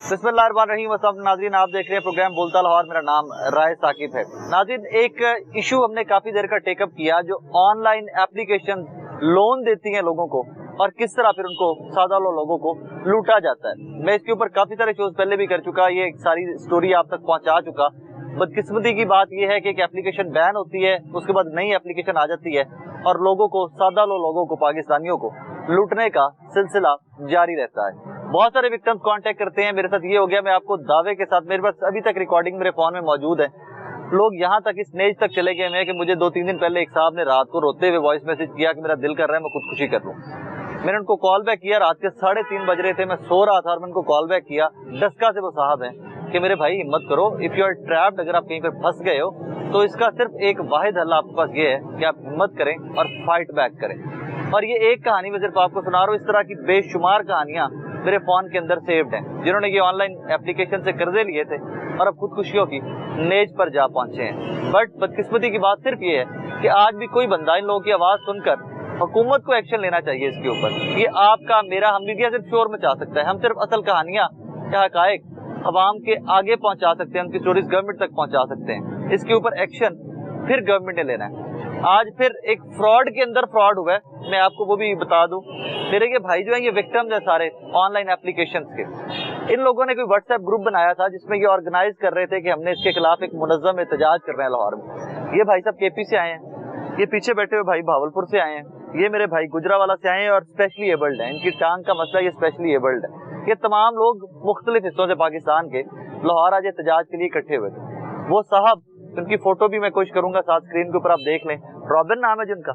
बिस्मिल्लाहिर्रहमानिर्रहीम। नाज़रीन, आप देख रहे हैं प्रोग्राम बोलता लाहौर। मेरा नाम राय साकिब है। नाज़रीन, एक इशू हमने काफी देर का टेकअप किया, जो ऑनलाइन एप्लीकेशन लोन देती हैं लोगों को और किस तरह फिर उनको सादा लोगों को लूटा जाता है। मैं इसके ऊपर काफी सारे शोज पहले भी कर चुका, ये सारी स्टोरी आप तक पहुंचा चुका। बदकिस्मती की बात यह है कि एक एप्लीकेशन बैन होती है, उसके बाद नई एप्लीकेशन आ जाती है और लोगों को, सादा लोगों को, पाकिस्तानियों को लूटने का सिलसिला जारी रहता है। बहुत सारे विक्टिम्स कांटेक्ट करते हैं। मेरे साथ ये हो गया, मैं आपको दावे के साथ, मेरे पास अभी तक रिकॉर्डिंग मेरे फोन में मौजूद है। लोग यहाँ तक, इस स्टेज तक चले गए हैं कि मुझे 2-3 दिन पहले एक साहब ने रात को रोते हुए वॉइस मैसेज किया कि मेरा दिल कर रहा है मैं खुदकुशी कर लूं। मैंने उनको कॉल बैक किया, रात के 3:30 बज रहे थे, मैं सो रहा था और मैंने उनको कॉल बैक किया। डस्का से वो साहब हैं कि मेरे भाई हिम्मत करो, इफ यू आर ट्रैप्ड, अगर आप कहीं पर फंस गए हो तो इसका सिर्फ एक वाहिद हल आपके पास ये है कि आप हिम्मत करें और फाइट बैक करें। और ये एक कहानी मैं सिर्फ आपको सुना रहा हूँ, इस तरह की बेशुमार कहानियां मेरे फोन के अंदर सेव्ड हैं, जिन्होंने ये ऑनलाइन एप्लीकेशन से कर्जे लिए थे और अब खुदकुशियों की नेज पर जा पहुंचे हैं। बट बदकिस्मती की बात सिर्फ ये है कि आज भी कोई बंदा इन लोगों की आवाज सुनकर हुकूमत को एक्शन लेना चाहिए इसके ऊपर। ये आपका, मेरा, हम मीडिया सिर्फ शोर मचा सकता है, हम सिर्फ असल कहानियां या हकायक अवाम के आगे पहुंचा सकते हैं, उनकी स्टोरीज गवर्नमेंट तक पहुंचा सकते हैं। इसके ऊपर एक्शन फिर गवर्नमेंट ने लेना है। आज फिर एक फ्रॉड के अंदर फ्रॉड हुआ है, मैं आपको वो भी बता दूं। मेरे ये भाई जो है ये विक्टिम्स है सारे ऑनलाइन एप्लीकेशंस के। इन लोगों ने कोई व्हाट्सएप ग्रुप बनाया था जिसमें ये ऑर्गेनाइज कर रहे थे कि हमने इसके खिलाफ एक मुनज़्ज़म एहतजाज कर रहे हैं लाहौर में। ये भाई सब केपी से आए हैं, ये पीछे बैठे हुए भाई भावलपुर से आए हैं, ये मेरे भाई गुजरावाला से आए हैं और स्पेशली एबल्ड है, इनकी टांग का मसला, ये स्पेशली एबल्ड है। ये तमाम लोग मुख्तलिफ हिस्सों से पाकिस्तान के लाहौर आज एहतजाज के लिए इकट्ठे हुए थे। वो साहब, उनकी फोटो भी मैं कोशिश करूंगा साथ स्क्रीन के ऊपर आप देख लें। रॉबिन नाम है जिनका,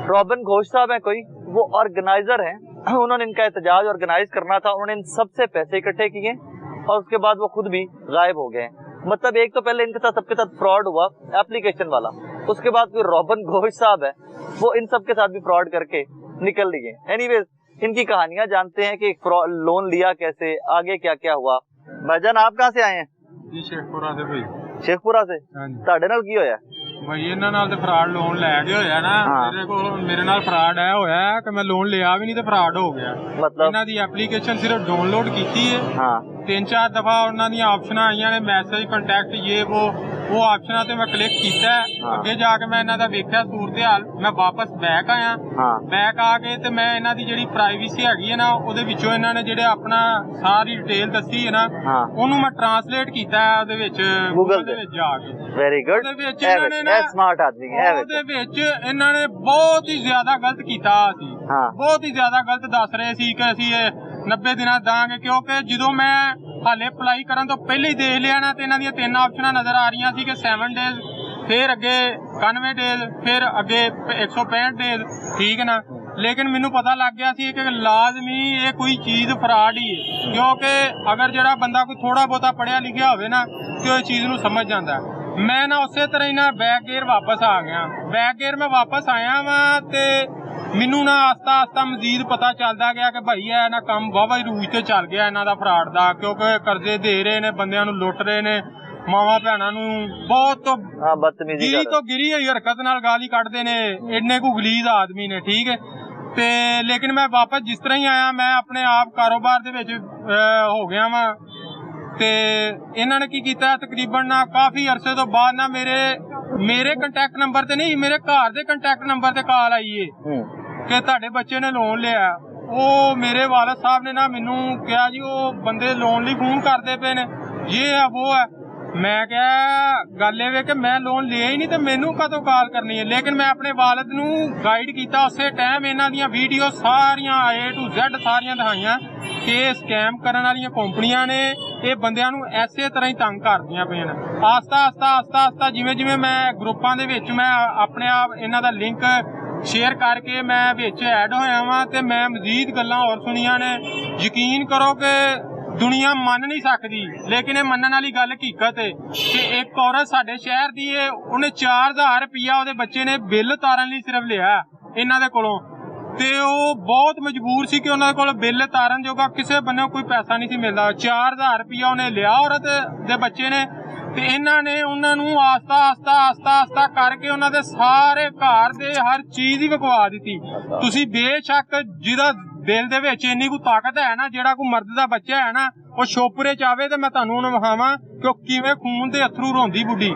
रॉबिन घोष साहब है कोई, वो ऑर्गेनाइजर हैं। उन्होंने इनका एहतजाज ऑर्गेनाइज करना था, उन्होंने इन सबसे पैसे इकट्ठे किए और उसके बाद वो खुद भी गायब हो गए। मतलब एक तो पहले इनके साथ, सबके साथ फ्रॉड हुआ एप्लीकेशन वाला, उसके बाद कोई रॉबिन घोष साहब है, वो इन सबके साथ भी फ्रॉड करके निकल लिए। एनीवेज, इनकी कहानियां जानते हैं कि लोन लिया कैसे, आगे क्या क्या हुआ। भाईजान, आप कहाँ से आए हैं? जी, शेखपुरा से भाई। शेखपुरा से? ਤੁਹਾਡੇ ਨਾਲ ਕੀ ਹੋਇਆ भाई? ਇਹਨਾਂ ਨਾਲ ਤੇ ਫਰਾਡ ਲੋਨ ਲੈ ਕੇ ਹੋਇਆ ਨਾ। ਮੇਰੇ ਨਾਲ ਫਰਾਡ ਹੈ ਹੋਇਆ ਕਿ ਮੈਂ ਲੋਨ ਲਿਆ ਵੀ ਨਹੀਂ ਤੇ ਫਰਾਡ ਹੋ ਗਿਆ। मतलब ਇਹਨਾਂ ਦੀ ਐਪਲੀਕੇਸ਼ਨ ਸਿਰਫ ਡਾਊਨਲੋਡ ਕੀਤੀ ਹੈ। हाँ 3-4 ਦਫਾ ਉਹਨਾਂ ਦੀਆਂ ਆਪਸ਼ਨਾਂ ਆਈਆਂ ਨੇ, ਮੈਸੇਜ, ਕੰਟੈਕਟ, ਇਹ ਉਹ ਆਪਸ਼ਨਾਂ ਤੇ ਮੈਂ ਕਲਿੱਕ ਕੀਤਾ। ਅੱਗੇ ਜਾ ਕੇ ਮੈਂ ਇਹਨਾਂ ਦਾ ਵੇਖਿਆ ਸੂਰਤ ਹਾਲ, ਮੈਂ ਵਾਪਸ ਬੈਕ ਆਇਆ। ਬੈਕ ਆ ਕੇ ਤੇ ਮੈਂ ਇਹਨਾਂ ਦੀ ਜਿਹੜੀ ਪ੍ਰਾਈਵੇਸੀ ਹੈਗੀ ਹੈ ਨਾ, ਉਹਦੇ ਵਿੱਚੋਂ ਇਹਨਾਂ ਨੇ ਜਿਹੜੇ ਆਪਣਾ ਸਾਰੀ ਡਿਟੇਲ ਦੱਸੀ ਹੈ ਨਾ, ਉਹਨੂੰ ਮੈਂ ਟਰਾਂਸਲੇਟ ਕੀਤਾ ਉਹਦੇ ਵਿੱਚ, ਗੂਗਲ ਦੇ ਵਿੱਚ ਜਾ ਕੇ। Very good. ਉਹਦੇ ਵਿੱਚ ਇਹਨਾਂ ਨੇ ਨਾ, ਸਮਾਰਟ ਆਦਮੀ ਹੈ, ਉਹਦੇ ਵਿੱਚ ਇਹਨਾਂ ਨੇ ਬਹੁਤ ਹੀ ਜ਼ਿਆਦਾ ਗਲਤ ਕੀਤਾ ਸੀ। ਬਹੁਤ ਹੀ ਜ਼ਿਆਦਾ ਗਲਤ ਦੱਸ ਰਹੇ ਸੀ ਕਿ ਅਸੀਂ ਇਹ 90 ਦਿਨਾਂ ਦਾਂਗੇ, ਕਿਉਂਕਿ ਜਦੋਂ ਮੈਂ ਹਾਲੇ ਅਪਲਾਈ ਕਰਨ ਤੋਂ ਪਹਿਲੇ ਹੀ ਦੇਖ ਲਿਆ ਨਾ, ਤੇ ਇਹਨਾਂ ਦੀਆਂ 3 ਆਪਸ਼ਨਾਂ ਨਜ਼ਰ ਆ ਰਹੀਆਂ ਸੀ ਕਿ 7 ਡੇਜ਼, ਫਿਰ ਅੱਗੇ 91 ਡੇਜ਼, ਫਿਰ ਅੱਗੇ 165 ਡੇਜ਼, ਠੀਕ ਨਾ। ਲੇਕਿਨ ਮੈਨੂੰ ਪਤਾ ਲੱਗ ਗਿਆ ਸੀ ਕਿ ਲਾਜ਼ਮੀ ਇਹ ਕੋਈ ਚੀਜ਼ ਫਰਾਡ ਹੀ ਹੈ, ਕਿਉਂਕਿ ਅਗਰ ਜਿਹੜਾ ਬੰਦਾ ਕੋਈ ਥੋੜਾ ਬਹੁਤਾ ਪੜ੍ਹਿਆ ਲਿਖਿਆ ਹੋਵੇ ਨਾ ਤੇ ਉਹ ਚੀਜ਼ ਨੂੰ ਸਮਝ ਜਾਂਦਾ। ਮੈਂ ਨਾ ਉਸੇ ਤਰ੍ਹਾਂ ਹੀ ਨਾ ਬੈਕ ਗੇਅਰ ਵਾਪਸ ਆ ਗਿਆ। ਬੈਕ ਗੇਅਰ ਮੈਂ ਵਾਪਸ ਆਇਆ ਵਾਂ ਤੇ ਮੈਨੂੰ ਨਾ ਆਸਤਾ ਆਸਤਾ ਮਜ਼ੀਦ ਪਤਾ ਚੱਲਦਾ ਗਿਆ ਕਿ ਭਾਈ ਇਹ ਨਾ ਕੰਮ ਵਾਹਵਾ ਹੀ ਰੂਜ ਤੇ ਚੱਲ ਗਿਆ ਇਹਨਾਂ ਦਾ ਫਰਾਡ ਦਾ, ਕਿਉਂਕਿ ਕਰਜ਼ੇ ਦੇ ਰਹੇ ਨੇ, ਬੰਦਿਆਂ ਨੂੰ ਲੁੱਟ ਰਹੇ ਨੇ, ਮਾਵਾਂ ਭੈਣਾਂ ਨੂੰ ਬਹੁਤ ਗਿਰੀ ਤੋਂ ਗਿਰੀ ਹੋਈ ਹਰਕਤ ਨਾਲ ਗਾਲੀ ਕੱਢਦੇ ਨੇ। ਇੰਨੇ ਕੁ ਗਲੀਜ਼ ਆਦਮੀ ਨੇ, ਠੀਕ ਹੈ। ਤੇ ਲੇਕਿਨ ਮੈਂ ਵਾਪਸ ਜਿਸ ਤਰ੍ਹਾਂ ਹੀ ਆਇਆ, ਮੈਂ ਆਪਣੇ ਆਪ ਕਾਰੋਬਾਰ ਦੇ ਵਿੱਚ ਹੋ ਗਿਆ ਵਾਂ। ਤੇ ਇਹਨਾਂ ਨੇ ਕੀ ਕੀਤਾ, ਤਕਰੀਬਨ ਨਾ ਕਾਫੀ ਅਰਸੇ ਤੋਂ ਬਾਅਦ ਨਾ ਮੇਰੇ ਕੰਟੈਕਟ ਨੰਬਰ ਤੇ ਨਹੀਂ, ਮੇਰੇ ਘਰ ਦੇ ਕੰਟੈਕਟ ਨੰਬਰ ਤੇ ਕਾਲ ਆਈ ਏ ਕਿ ਤੁਹਾਡੇ ਬੱਚੇ ਨੇ ਲੋਨ ਲਿਆ। ਉਹ ਮੇਰੇ ਵਾਲਦ ਸਾਹਿਬ ਨੇ ਨਾ ਮੈਨੂੰ ਕਿਹਾ ਜੀ ਉਹ ਬੰਦੇ ਲੋਨ ਲਈ ਫੋਨ ਕਰਦੇ ਪਏ ਨੇ, ਇਹ ਹੈ ਉਹ ਹੈ। ਮੈਂ ਕਿਹਾ ਗੱਲ ਇਹ ਵੇ ਕਿ ਮੈਂ ਲੋਨ ਲਿਆ ਹੀ ਨਹੀਂ ਤੇ ਮੈਨੂੰ ਕਦੋਂ ਕਾਲ ਕਰਨੀ ਹੈ। ਲੇਕਿਨ ਮੈਂ ਆਪਣੇ ਵਾਲਦ ਨੂੰ ਗਾਈਡ ਕੀਤਾ, ਉਸੇ ਟਾਈਮ ਇਹਨਾਂ ਦੀਆਂ ਵੀਡੀਓ ਸਾਰੀਆਂ A to Z ਸਾਰੀਆਂ ਦਿਖਾਈਆਂ ਕਿ ਇਹ ਸਕੈਮ ਕਰਨ ਵਾਲੀਆਂ ਕੰਪਨੀਆਂ ਨੇ, ਇਹ ਬੰਦਿਆਂ ਨੂੰ ਐਸੇ ਤਰ੍ਹਾਂ ਹੀ ਤੰਗ ਕਰਦੀਆਂ ਪਈਆਂ ਨੇ। ਆਸਤਾ ਜਿਵੇਂ ਜਿਵੇਂ ਮੈਂ ਗਰੁੱਪਾਂ ਦੇ ਵਿੱਚ ਮੈਂ ਆਪਣੇ ਆਪ ਇਹਨਾਂ ਦਾ ਲਿੰਕ ਸ਼ੇਅਰ ਕਰਕੇ ਮੈਂ ਵਿੱਚ ਐਡ ਹੋਇਆ ਵਾਂ ਤੇ ਮੈਂ ਮਜ਼ੀਦ ਗੱਲਾਂ ਹੋਰ ਸੁਣੀਆਂ ਨੇ। ਯਕੀਨ ਕਰੋ ਕਿ ਦੁਨੀਆ ਮੰਨ ਨਹੀਂ ਸਕਦੀ, ਲੇਕਿਨ ਇਹ ਮੰਨਣ ਵਾਲੀ ਗੱਲ ਹਕੀਕਤ ਹੈ ਕਿ ਇੱਕ ਔਰਤ ਸਾਡੇ ਸ਼ਹਿਰ ਦੀ ਹੈ, ਉਹਨੇ 4000 ਰੁਪਇਆ ਉਹਦੇ ਬੱਚੇ ਨੇ ਬਿੱਲ ਤਾਰਨ ਲਈ ਸਿਰਫ ਲਿਆ ਇਹਨਾਂ ਦੇ ਕੋਲੋਂ। ਤੇ ਉਹ ਬਹੁਤ ਮਜਬੂਰ ਸੀ ਕਿ ਉਹਨਾਂ ਕੋਲ ਬਿੱਲ ਤਾਰਨ ਜੋਗਾ ਕਿਸੇ ਬੰਨੇ ਕੋਈ ਪੈਸਾ ਨਹੀਂ ਸੀ ਮਿਲਦਾ। 4000 ਰੁਪਇਆ ਉਹਨੇ ਲਿਆ ਔਰਤ ਦੇ ਬੱਚੇ ਨੇ, ਤੇ ਇਹਨਾਂ ਨੇ ਉਹਨਾਂ ਨੂੰ ਆਸਤਾ ਕਰਕੇ ਉਹਨਾਂ ਦੇ ਸਾਰੇ ਘਰ ਦੇ ਹਰ ਚੀਜ਼ ਹੀ ਵਿਕਵਾ ਦਿੱਤੀ। ਤੁਸੀਂ ਬੇਸ਼ੱਕ ਜਿਹਦਾ ਦਿਲ ਦੇ ਵਿੱਚ ਇੰਨੀ ਕੁ ਤਾਕਤ ਹੈ ਨਾ, ਜਿਹੜਾ ਕੋਈ ਮਰਦ ਦਾ ਬੱਚਾ ਹੈ ਨਾ, ਉਹ ਛੋਪਰੇ ਚ ਆਵੇ ਤੇ ਮੈਂ ਤੁਹਾਨੂੰ ਹੁਣ ਵਿਖਾਵਾਂ ਕਿ ਉਹ ਕਿਵੇਂ ਖੂਨ ਦੇ ਅਥਰੂ ਰੋਂਦੀ ਬੁੱਢੀ।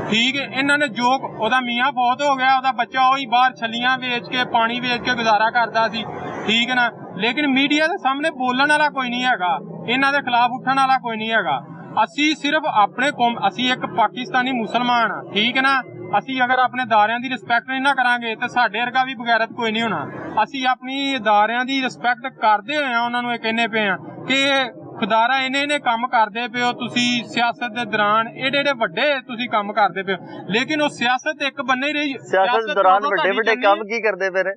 ਠੀਕ ਹੈ, ਇਹਨਾਂ ਨੇ ਜੋ ਉਹਦਾ ਮੀਆਂ ਫੌਤ ਹੋ ਗਿਆ, ਉਹਦਾ ਬੱਚਾ ਉਹੀ ਬਾਹਰ ਛੱਲੀਆਂ ਵੇਚ ਕੇ ਪਾਣੀ ਵੇਚ ਕੇ ਗੁਜ਼ਾਰਾ ਕਰਦਾ ਸੀ। ਠੀਕ ਹੈ ਨਾ, ਲੇਕਿਨ ਮੀਡੀਆ ਦੇ ਸਾਹਮਣੇ ਬੋਲਣ ਵਾਲਾ ਕੋਈ ਨਹੀਂ ਹੈਗਾ, ਇਹਨਾਂ ਦੇ ਖਿਲਾਫ ਉੱਠਣ ਵਾਲਾ ਕੋਈ ਨਹੀਂ ਹੈਗਾ। ਅਸੀਂ ਸਿਰਫ ਆਪਣੇ ਅਸੀਂ ਇੱਕ ਪਾਕਿਸਤਾਨੀ ਮੁਸਲਮਾਨ ਆ। ਠੀਕ ਹੈ ਨਾ, ਅਸੀਂ ਅਗਰ ਆਪਣੇ ਅਦਾਰਿਆਂ ਦੀ ਰਿਸਪੈਕਟ ਨਹੀਂ ਨਾ ਕਰਾਂਗੇ ਤੇ ਸਾਡੇ ਵਰਗਾ ਵੀ ਬਗੈਰਤ ਕੋਈ ਨਹੀਂ ਹੋਣਾ। ਅਸੀਂ ਆਪਣੀ ਅਦਾਰਿਆਂ ਦੀ ਰਿਸਪੈਕਟ ਕਰਦੇ ਹੋਏ ਆ, ਉਹਨਾਂ ਨੂੰ ਇਹ ਕਹਿੰਦੇ ਪਏ ਆ ਕਿ ਖੁਦਾਰਾ ਇਹਨੇ ਕੰਮ ਕਰਦੇ ਪਿਓ, ਤੁਸੀਂ ਸਿਆਸਤ ਦੇ ਦੌਰਾਨ ਏਡੇ ਵੱਡੇ ਤੁਸੀਂ ਕੰਮ ਕਰਦੇ ਪਿਓ, ਲੇਕਿਨ ਉਹ ਸਿਆਸਤ ਇੱਕ ਬੰਨੇ ਹੀ ਰਹੀ। ਸਿਆਸਤ ਦੌਰਾਨ ਵੱਡੇ ਕੰਮ ਕੀ ਕਰਦੇ ਪਏ ਨੇ?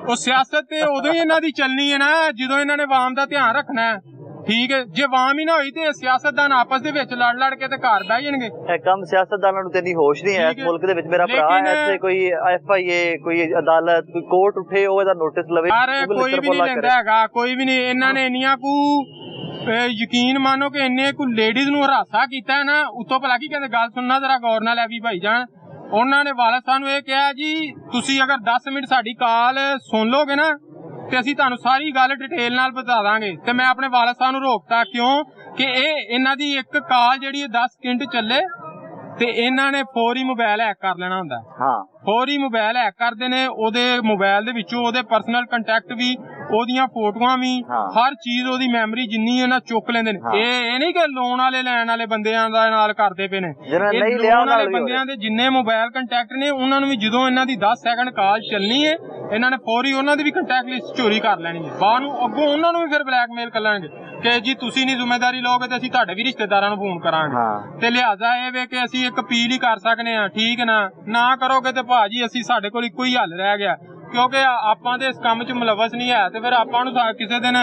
ਉਹ ਸਿਆਸਤ ਤੇ ਉਦੋਂ ਹੀ ਇਹਨਾਂ ਦੀ ਚੱਲਣੀ ਹੈ ਨਾ ਜਦੋਂ ਇਹਨਾਂ ਨੇ ਆਵਾਮ ਦਾ ਧਿਆਨ ਰੱਖਣਾ ਹੈ। ਠੀਕ ਹੈ, ਜੇ ਆਵਾਮ ਹੀ ਨਾ ਹੋਈ ਤੇ ਸਿਆਸਤਦਾਨ ਆਪਸ ਦੇ ਵਿੱਚ ਲੜ ਕੇ ਤੇ ਘਰ ਬਹਿ ਜਾਣਗੇ। ਇਹ ਕੰਮ ਸਿਆਸਤਦਾਨਾਂ ਨੂੰ ਤੇ ਨਹੀਂ ਹੋਸ਼ ਨਹੀਂ ਹੈ ਇਸ ਮੁਲਕ ਦੇ ਵਿੱਚ। ਮੇਰਾ ਭਰਾ ਹੈ ਇੱਥੇ ਕੋਈ FIA ਕੋਈ ਅਦਾਲਤ ਕੋਈ ਕੋਰਟ ਉੱਠੇ ਉਹ ਇਹਦਾ ਨੋਟਿਸ ਲਵੇ, ਕੋਈ ਵੀ ਨਹੀਂ ਲੈਂਦਾ ਹੈਗਾ, ਕੋਈ ਵੀ ਨਹੀਂ। ਇਹਨਾਂ ਨੇ ਇੰਨੀਆਂ ਕੁ ਯਕੀਨ ਮਾਨੋ ਕਿ ਇੰਨੇ ਕੁ ਲੇਡੀਜ਼ ਨੂੰ ਹਰਾਸਾ ਕੀਤਾ ਹੈ ਨਾ, ਉੱਤੋਂ ਭਲਾ ਕੀ ਕਹਿੰਦੇ, ਗੱਲ ਸੁਣਨਾ ਜਰਾ ਗੌਰ ਨਾਲ ਹੈ ਵੀ ਭਾਈ ਜਾਨ। ਉਹਨਾਂ ਨੇ ਵਾਲਦ ਸਾਹਿਬ ਨੂੰ ਇਹ ਕਿਹਾ ਜੀ ਤੁਸੀਂ ਅਗਰ 10 ਮਿੰਟ ਸਾਡੀ ਕਾਲ ਸੁਣ ਲੋਗੇ ਨਾ ਤੇ ਅਸੀਂ ਤੁਹਾਨੂੰ ਸਾਰੀ ਗੱਲ ਡਿਟੇਲ ਨਾਲ ਬਤਾ ਦਾਂਗੇ। ਤੇ ਮੈਂ ਆਪਣੇ ਵਾਲਦ ਸਾਹਿਬ ਨੂੰ ਰੋਕਤਾ, ਕਿਉਂ ਕਿ ਇਹਨਾਂ ਦੀ ਇੱਕ ਕਾਲ ਜਿਹੜੀ 10 ਸਕਿੰਟ ਚੱਲੇ ਤੇ ਇਹਨਾਂ ਨੇ ਫੌਰੀ ਮੋਬਾਈਲ ਹੈਕ ਕਰ ਲੈਣਾ ਹੁੰਦਾ। ਹਾਂ, ਫੌਰੀ ਮੋਬਾਈਲ ਹੈਕ ਕਰਦੇ ਨੇ, ਉਹਦੇ ਮੋਬਾਈਲ ਦੇ ਵਿੱਚੋਂ ਉਹਦੇ ਪਰਸਨਲ ਕੰਟੈਕਟ ਵੀ, ਉਹਦੀਆਂ ਫੋਟੋਆਂ ਵੀ, ਹਰ ਚੀਜ਼ ਉਹਦੀ ਮੈਮਰੀ ਜਿੰਨੀ ਇਹਨਾਂ ਚੁੱਕ ਲੈਂਦੇ ਨੇ। ਇਹ ਨਹੀਂ ਕਿ ਲੋਨ ਵਾਲੇ ਲੈਣ ਵਾਲੇ ਬੰਦਿਆਂ ਦਾ ਨਾਲ ਕਰਦੇ ਪਏ ਨੇ, ਲੋਨ ਵਾਲੇ ਬੰਦਿਆਂ ਦੇ ਜਿੰਨੇ ਮੋਬਾਈਲ ਕੰਟੈਕਟ ਨੇ ਉਹਨਾਂ ਨੂੰ ਵੀ ਜਦੋਂ ਇਹਨਾਂ ਦੀ 10 ਸੈਕਿੰਡ ਕਾਲ ਚੱਲਣੀ ਹੈ ਇਹਨਾਂ ਨੇ ਫੌਰੀ ਉਹਨਾਂ ਦੀ ਵੀ ਕੰਟੈਕਟ ਲਿਸਟ ਚੋਰੀ ਕਰ ਲੈਣੀ ਹੈ। ਬਾਹਰ ਨੂੰ ਅੱਗੋਂ ਉਹਨਾਂ ਨੂੰ ਵੀ ਫਿਰ ਬਲੈਕਮੇਲ ਕਰ ਲੈਣਗੇ ਕਿ ਜੀ ਤੁਸੀਂ ਨਹੀਂ ਜ਼ਿੰਮੇਵਾਰੀ ਲਓਗੇ ਤੇ ਅਸੀਂ ਤੁਹਾਡੇ ਵੀ ਰਿਸ਼ਤੇਦਾਰਾਂ ਨੂੰ ਫੋਨ ਕਰਾਂਗੇ। ਤੇ ਲਿਹਾਜ਼ਾ ਇਹ ਵੇ ਕਿ ਅਸੀਂ ਇੱਕ ਅਪੀਲ ਹੀ ਕਰ ਸਕਦੇ ਹਾਂ, ਠੀਕ ਨਾ ਕਰੋਗੇ ਤੇ ਭਾਜੀ ਅਸੀਂ ਸਾਡੇ ਕੋਲ ਇੱਕੋ ਹੀ ਹੱਲ ਰਹਿ ਗਿਆ, ਕਿਉਂਕਿ ਆਪਾਂ ਤੇ ਇਸ ਕੰਮ 'ਚ ਮੁਲਵਸ ਨਹੀਂ ਹੈ ਤੇ ਫਿਰ ਆਪਾਂ ਨੂੰ ਕਿਸੇ ਦਿਨ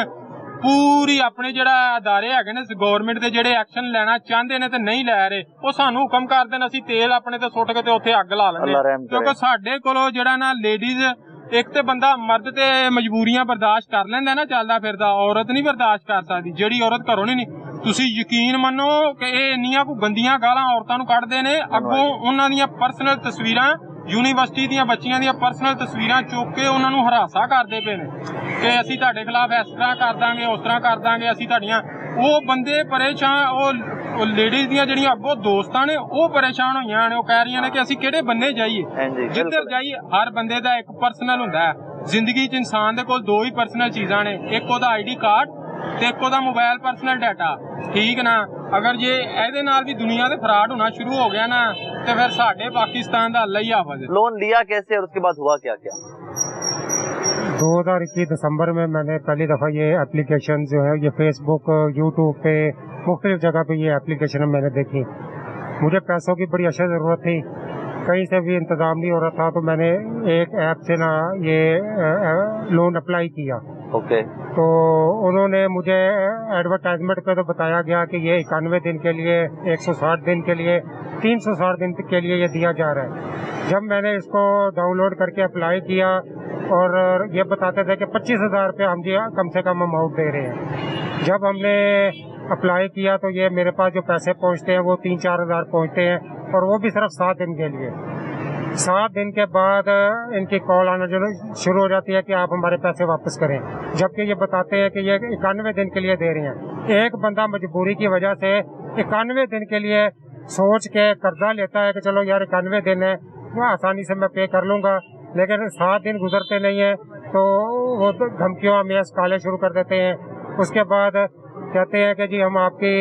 ਪੂਰੀ ਆਪਣੇ ਜਿਹੜਾ ਅਦਾਰੇ ਹੈਗੇ ਨੇ ਗੌਰਮੈਂਟ ਦੇ ਜਿਹੜੇ ਐਕਸ਼ਨ ਲੈਣਾ ਚਾਹੁੰਦੇ ਨੇ ਤੇ ਨਹੀਂ ਲੈ ਰਹੇ, ਉਹ ਸਾਨੂੰ ਹੁਕਮ ਕਰ ਦੇਣ, ਅਸੀਂ ਤੇਲ ਆਪਣੇ ਤੇ ਸੁੱਟ ਕੇ ਤੇ ਉੱਥੇ ਅੱਗ ਲਾ ਲੈਂਦੇ। ਕਿਉਂਕਿ ਸਾਡੇ ਕੋਲੋਂ ਜਿਹੜਾ ਨਾ ਲੇਡੀਜ਼, ਇੱਕ ਤੇ ਬੰਦਾ ਮਰਦ ਤੇ ਮਜਬੂਰੀਆਂ ਬਰਦਾਸ਼ਤ ਕਰ ਲੈਂਦਾ ਨਾ ਚੱਲਦਾ ਫਿਰਦਾ, ਔਰਤ ਨਹੀਂ ਬਰਦਾਸ਼ਤ ਕਰ ਸਕਦੀ। ਜਿਹੜੀ ਔਰਤ ਘਰੋਂ ਨਹੀਂ, ਤੁਸੀਂ ਯਕੀਨ ਮੰਨੋ ਕਿ ਇਹ ਇੰਨੀਆਂ ਕੋ ਗੰਦੀਆਂ ਗਾਲਾਂ ਔਰਤਾਂ ਨੂੰ ਕੱਢਦੇ ਨੇ, ਅੱਗੋਂ ਉਹਨਾਂ ਦੀਆਂ ਪਰਸਨਲ ਤਸਵੀਰਾਂ, ਯੂਨੀਵਰਸਿਟੀ ਦੀਆਂ ਬੱਚੀਆਂ ਦੀਆਂ ਪਰਸਨਲ ਤਸਵੀਰਾਂ ਚੁੱਕ ਕੇ ਉਹਨਾਂ ਨੂੰ ਹਰਾਸਾ ਕਰਦੇ ਪਏ ਨੇ ਕਿ ਅਸੀਂ ਤੁਹਾਡੇ ਖਿਲਾਫ ਇਸ ਤਰ੍ਹਾਂ ਕਰ ਦਾਂਗੇ, ਉਸ ਤਰ੍ਹਾਂ ਕਰ ਦਾਂਗੇ, ਅਸੀਂ ਤੁਹਾਡੀਆਂ। ਉਹ ਬੰਦੇ ਪਰੇਸ਼ਾਨ, ਉਹ ਲੇਡੀਜ਼ ਦੀਆਂ ਜਿਹੜੀਆਂ ਅੱਗੋਂ ਦੋਸਤਾਂ ਨੇ ਉਹ ਪਰੇਸ਼ਾਨ ਹੋਈਆਂ ਨੇ, ਉਹ ਕਹਿ ਰਹੀਆਂ ਨੇ ਕਿ ਅਸੀਂ ਕਿਹੜੇ ਬੰਨੇ ਜਾਈਏ, ਜਿੱਧਰ ਜਾਈਏ। ਹਰ ਬੰਦੇ ਦਾ ਇੱਕ ਪਰਸਨਲ ਹੁੰਦਾ ਹੈ ਜ਼ਿੰਦਗੀ 'ਚ। ਇਨਸਾਨ ਦੇ ਕੋਲ 2 ਹੀ ਪਰਸਨਲ ਚੀਜ਼ਾਂ ਨੇ, ਇੱਕ ਉਹਦਾ ID ਕਾਰਡ ਤੇ ਇੱਕ ਉਹਦਾ मोबाइल पर्सनल डाटा। ठीक ना, अगर ये ਇਹਦੇ ਨਾਲ भी दुनिया ਦੇ फ्रॉड होना शुरू हो गया ना तो फिर साढ़े पाकिस्तान का अल्लाह ही हाफिज़ है। लोन लिया कैसे और उसके बाद हुआ क्या क्या? 2021 दिसंबर में मैंने पहली दफ़ा ये एप्लीकेशन जो है ये फेसबुक यूट्यूब पे मुख्तलिफ जगह पे ये एप्लीकेशन मैंने देखी। मुझे पैसों की बड़ी अशद ज़रूरत थी, कहीं से भी इंतज़ाम नहीं हो रहा था, तो मैंने एक ऐप से ना ये लोन अप्लाई किया। ओके। तो उन्होंने मुझे एडवर्टाइजमेंट पे तो बताया गया कि ये 91 दिन के लिए, 160 दिन के लिए, 360 दिन के लिए ये दिया जा रहा है। जब मैंने इसको डाउनलोड करके अप्लाई किया और ये बताते थे कि 25,000 रुपये हम जी कम से कम अमाउंट दे रहे हैं। जब हमने अप्लाई किया तो ये मेरे पास जो पैसे पहुंचते हैं वो 3-4 हज़ार पहुंचते हैं, और वो भी सिर्फ 7 दिन के लिए। 7 दिन के बाद इनकी कॉल आना जो शुरू हो जाती है कि आप हमारे पैसे वापस करें, जबकि ये बताते हैं कि ये 91 दिन के लिए दे रहे हैं। एक बंदा मजबूरी की वजह से 91 दिन के लिए सोच के कर्जा लेता है कि चलो यार 91 दिन है, वो आसानी से मैं पे कर लूँगा, लेकिन 7 दिन गुजरते नहीं है तो वो धमकियों में काले शुरू कर देते हैं। उसके बाद कहते हैं कि जी हम आपकी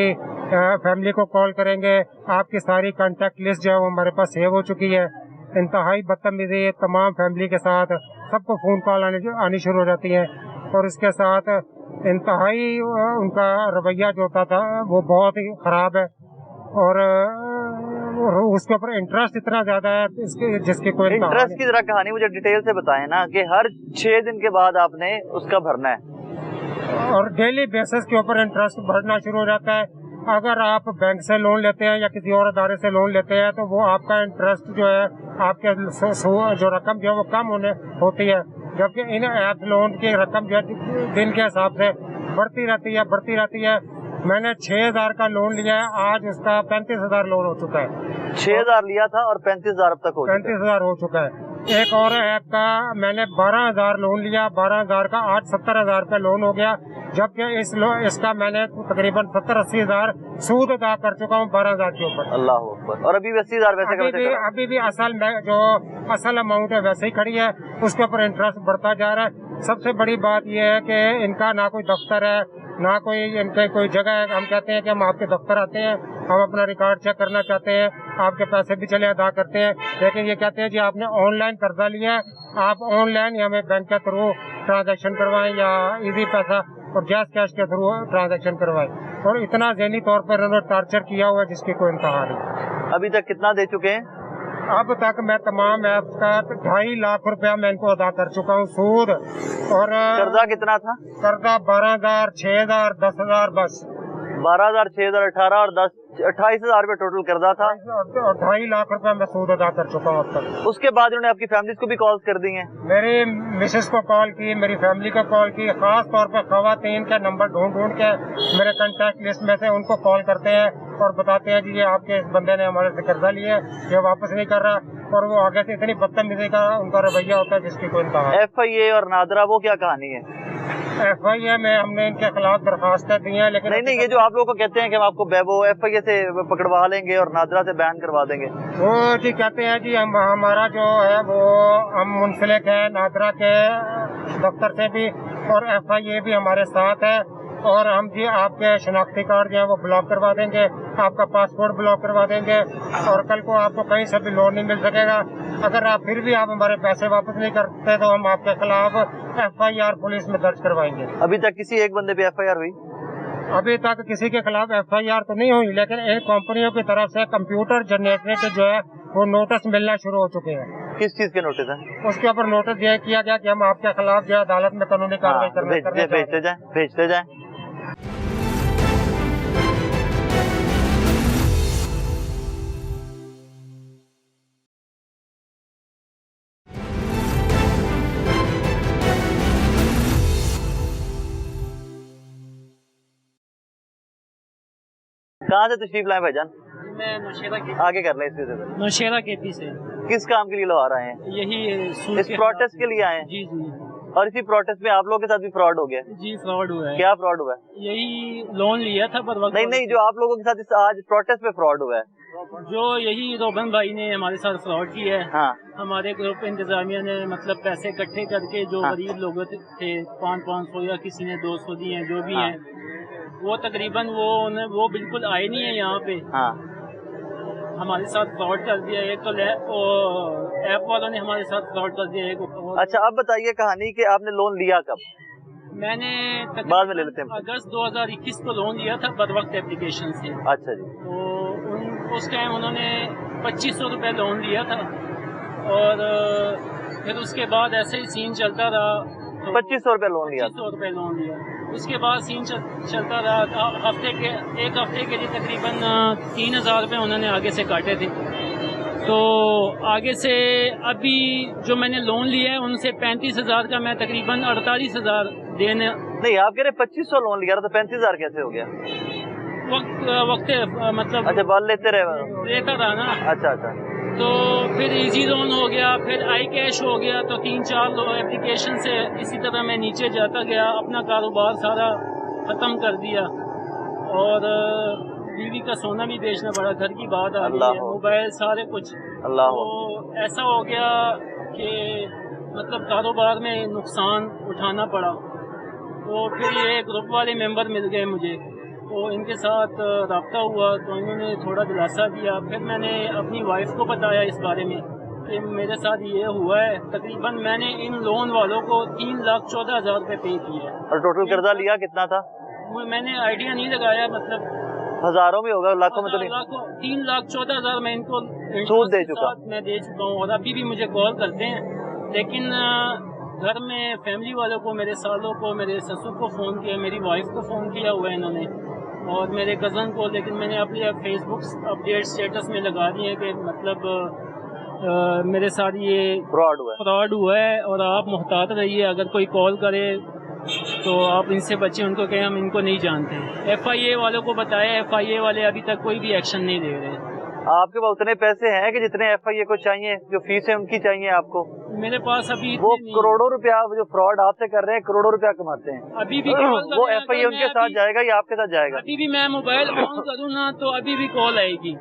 फैमिली को कॉल करेंगे, आपकी सारी कॉन्टैक्ट लिस्ट जो है वो हमारे पास सेव हो चुकी है। इंतहाई बदतमीजी तमाम फैमिली के साथ, सबको फ़ोन कॉल आनी शुरू हो जाती है, और इसके साथ इंतहाई उनका रवैया जो होता था वो बहुत ही ख़राब है, और उसके ऊपर इंटरेस्ट इतना ज्यादा है जिसकी कोई इंटरेस्ट की जरा कहानी मुझे डिटेल से बताएं ना, कि हर 6 दिन के बाद आपने उसका भरना है और डेली बेसिस के ऊपर इंटरेस्ट भरना शुरू हो जाता है। अगर आप बैंक से लोन लेते हैं या किसी और अदारे से लोन लेते हैं तो वो आपका इंटरेस्ट जो है आपके जो रकम जो है वो कम होती है, जबकि इन ऐप लोन की रकम जो है दिन के हिसाब से बढ़ती रहती है। मैंने 6,000 का लोन लिया है, आज उसका 35,000 लोन हो चुका है। 6,000 लिया था और 35,000 अब तक हो 35,000 हो चुका है। एक और ऐप का मैंने 12,000 लोन लिया, 12,000 का 70,000 रुपये लोन हो गया, जबकि इसका मैंने तकरीबन 70-80 हज़ार सूद अदा कर चुका हूँ 12,000 के ऊपर। अल्लाह अकबर। और अभी 80,000 वैसे अभी भी असल अमाउंट है वैसे ही खड़ी है, उसके ऊपर इंटरेस्ट बढ़ता जा रहा है। सबसे बड़ी बात यह है कि इनका ना कोई दफ्तर है, ना कोई इनके कोई जगह है। हम कहते हैं कि हम आपके दफ्तर आते हैं, हम अपना रिकॉर्ड चेक करना चाहते हैं, आपके पैसे भी चले अदा करते हैं, लेकिन ये कहते हैं जी आपने ऑनलाइन कर्जा लिया है, आप ऑनलाइन या हमें बैंक के थ्रू ट्रांजैक्शन करवाएं या इजी पैसा और जैस कैश के थ्रू ट्रांजैक्शन करवाएं। और इतना ज़हनी तौर पर इन्होंने टॉर्चर किया हुआ है जिसकी कोई इंतहा नहीं। अभी तक कितना दे चुके हैं? अब तक मैं तमाम ऐप का 2.5 लाख रुपया मैं इनको अदा कर चुका हूँ सूद। और कर्जा कितना था? कर्जा 12,000, 6,000, 10,000 बस। 12,000, 6,000, 18 और 10, 28,000 रुपये टोटल कर्जा था और 2.5 लाख रुपया मैं सूद अदा कर चुका हूँ अब तक। उसके बाद उन्होंने आपकी फैमिली को भी कॉल कर दी हैं? मेरी मिसेस को कॉल की, मेरी फैमिली को कॉल की, खास तौर पर खवातीन का नंबर ढूंढ के मेरे कांटेक्ट लिस्ट में से उनको कॉल करते हैं और बताते हैं जी ये आपके इस बंदे ने हमारे से कर्जा लिया है, ये वापस नहीं कर रहा। और वो आगे से इतनी बदतमीजी का उनका रवैया होता है जिसकी कोई इंतहा। FIA और नादरा वो क्या कहानी है? FIA में हमने इनके खिलाफ दरखास्तें दी हैं, लेकिन नहीं, ये जो आप लोगों को कहते हैं कि हम आपको वो FIA से पकड़वा लेंगे और नादरा से बैन करवा देंगे, वो जी कहते हैं जी हमारा जो है वो हम मुंसलिक है नादरा के दफ्तर से भी और FIA भी हमारे साथ है, और हम जी आपके शनाख्ती कार्ड जो है वो ब्लॉक करवा देंगे, आपका पासपोर्ट ब्लॉक करवा देंगे, और कल को आपको कहीं से भी लोन नहीं मिल सकेगा। अगर आप फिर भी आप हमारे पैसे वापस नहीं करते तो हम आपके खिलाफ FIR पुलिस में दर्ज करवाएंगे। अभी तक किसी एक बंदे पे FIR हुई? अभी तक किसी के खिलाफ FIR तो नहीं हुई, लेकिन इन कंपनियों की तरफ से कंप्यूटर जनरेटेड जो है वो नोटिस मिलना शुरू हो चुके हैं। किस चीज के नोटिस है? उसके ऊपर नोटिस ये किया गया कि हम आपके खिलाफ जो है अदालत में कानूनी कार्रवाई भेजते जाए। कहाँ से तशरीफ लाए भाईजान? मैं नौशेरा के आगे कर ले इससे नौशेरा केपी से। किस काम के लिए लोग आ रहे हैं? यही इस प्रोटेस्ट के लिए आए हैं? जी जी। और इसी प्रोटेस्ट में आप लोगों के साथ भी फ्रॉड हो गया? जी फ्रॉड हुआ है। क्या फ्रॉड हुआ है? यही लोन लिया था पर वक्त नहीं, जो आप लोगों के साथ आज प्रोटेस्ट में फ्रॉड हुआ है, जो यही रोबन भाई ने हमारे साथ फ्रॉड किया है। हाँ। हमारे ग्रुप इंतजामिया ने मतलब पैसे इकट्ठे करके जो गरीब लोग थे 500 या किसी ने 200 दिए हैं, जो भी हैं वो तकरीबन वो बिल्कुल आए नहीं है यहाँ पे। हाँ। हमारे साथ फ्रॉड कर दिया। एक तो ऐप वालों ने हमारे साथ फ्रॉड कर दिया। अच्छा, अब बताइए कहानी कि आपने लोन लिया कब? मैंने बाद में ले लेते हैं। अगस्त 2021 को लोन लिया था बर वक्त एप्लीकेशन से। अच्छा जी। तो उस टाइम उन्होंने 2500 रुपये लोन लिया था और फिर उसके बाद ऐसे ही सीन चलता रहा। 2500 रुपये लोन लिया? 2500 रुपये लोन लिया। उसके बाद सीन चलता रहा। एक हफ्ते के लिए तकरीबन 3,000 रुपये उन्होंने आगे से काटे थे। तो आगे से अभी जो मैंने लोन लिया है उनसे 35,000 का मैं तकरीबन 48,000 देने। नहीं, आप कह रहे 2500 लोन लिया तो 35,000 कैसे हो गया? वक्त मतलब अच्छा, बाल लेता रहा ना। अच्छा। तो फिर इजी लोन हो गया, फिर आई कैश हो गया, तो 3-4 एप्लीकेशन से इसी तरह मैं नीचे जाता गया। अपना कारोबार सारा ख़त्म कर दिया और बीवी का सोना भी बेचना पड़ा। घर की बात आ रही है, मोबाइल सारे कुछ। तो ऐसा हो गया कि मतलब कारोबार में नुकसान उठाना पड़ा। तो फिर ये ग्रुप वाले मेंबर मिल गए मुझे, तो इनके साथ रब्ता हुआ तो इन्होंने थोड़ा दिलासा दिया। फिर मैंने अपनी वाइफ को बताया इस बारे में कि मेरे साथ ये हुआ है। तकरीबन मैंने इन लोन वालों को 3,14,000 रुपये पे किए। और टोटल कर्जा लिया कितना था? मैंने आइडिया नहीं लगाया, मतलब हजारों में होगा, लाखों में तो नहीं। 3,14,000 मैं इनको सूद दे चुका हूँ और अभी भी मुझे कॉल करते हैं। लेकिन घर में फैमिली वालों को, मेरे सालों को, मेरे ससुर को फ़ोन किया, मेरी वाइफ को फ़ोन किया हुआ है इन्होंने और मेरे कज़न को। लेकिन मैंने अपने फेसबुक अपडेट स्टेटस में लगा दिए कि मतलब मेरे साथ ये फ्रॉड हुआ है और आप मुहतात रहिए। अगर कोई कॉल करे तो आप इनसे बचें, उनको कहें हम इनको नहीं जानते। FIA वालों को बताया, FIA वाले अभी तक कोई भी एक्शन नहीं ले रहे। आपके पास उतने पैसे हैं कि जितने FIA को चाहिए, जो फीस है उनकी चाहिए आपको? मेरे पास अभी वो करोड़ों रुपया जो फ्रॉड आपसे कर रहे हैं, करोड़ों रुपया कमाते हैं। अभी भी वो FIA उनके साथ जाएगा या आपके साथ जाएगा? अभी भी मैं मोबाइल ऑन करूँ ना तो अभी भी कॉल आएगी।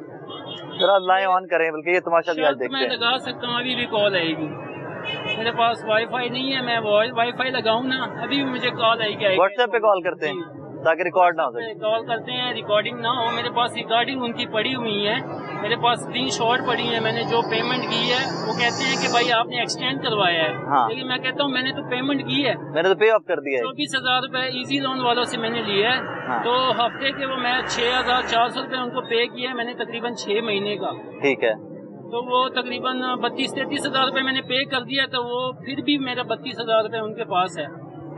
जरा लाइन ऑन करें, बल्कि ये तमाशा भी आज देखते हैं। मैं लगा सकता हूँ, अभी भी कॉल आएगी। मेरे पास वाईफाई नहीं है, मैं वाईफाई लगाऊं ना अभी भी मुझे कॉल आएगी। व्हाट्सएप पे कॉल करते हैं ताकि रिकॉर्ड ना हो सके। कॉल करते हैं, रिकॉर्डिंग ना हो। मेरे पास रिकॉर्डिंग उनकी पड़ी हुई है, मेरे पास स्क्रीनशॉट पड़ी है। मैंने जो पेमेंट की है वो कहते हैं कि भाई आपने एक्सटेंड करवाया है। हाँ। लेकिन मैं कहता हूँ मैंने तो पेमेंट की है, मैंने तो पे ऑफ कर दिया है। 24,000 रुपए इजी लोन वालों से मैंने लिया है। हाँ। तो हफ्ते के वो मैं 6,400 रुपए उनको पे किया है मैंने, तकरीबन 6 महीने का। ठीक है। तो वो तकरीबन 32-33,000 रुपए मैंने पे कर दिया, तो वो फिर भी मेरा 32,000 रुपए उनके पास है।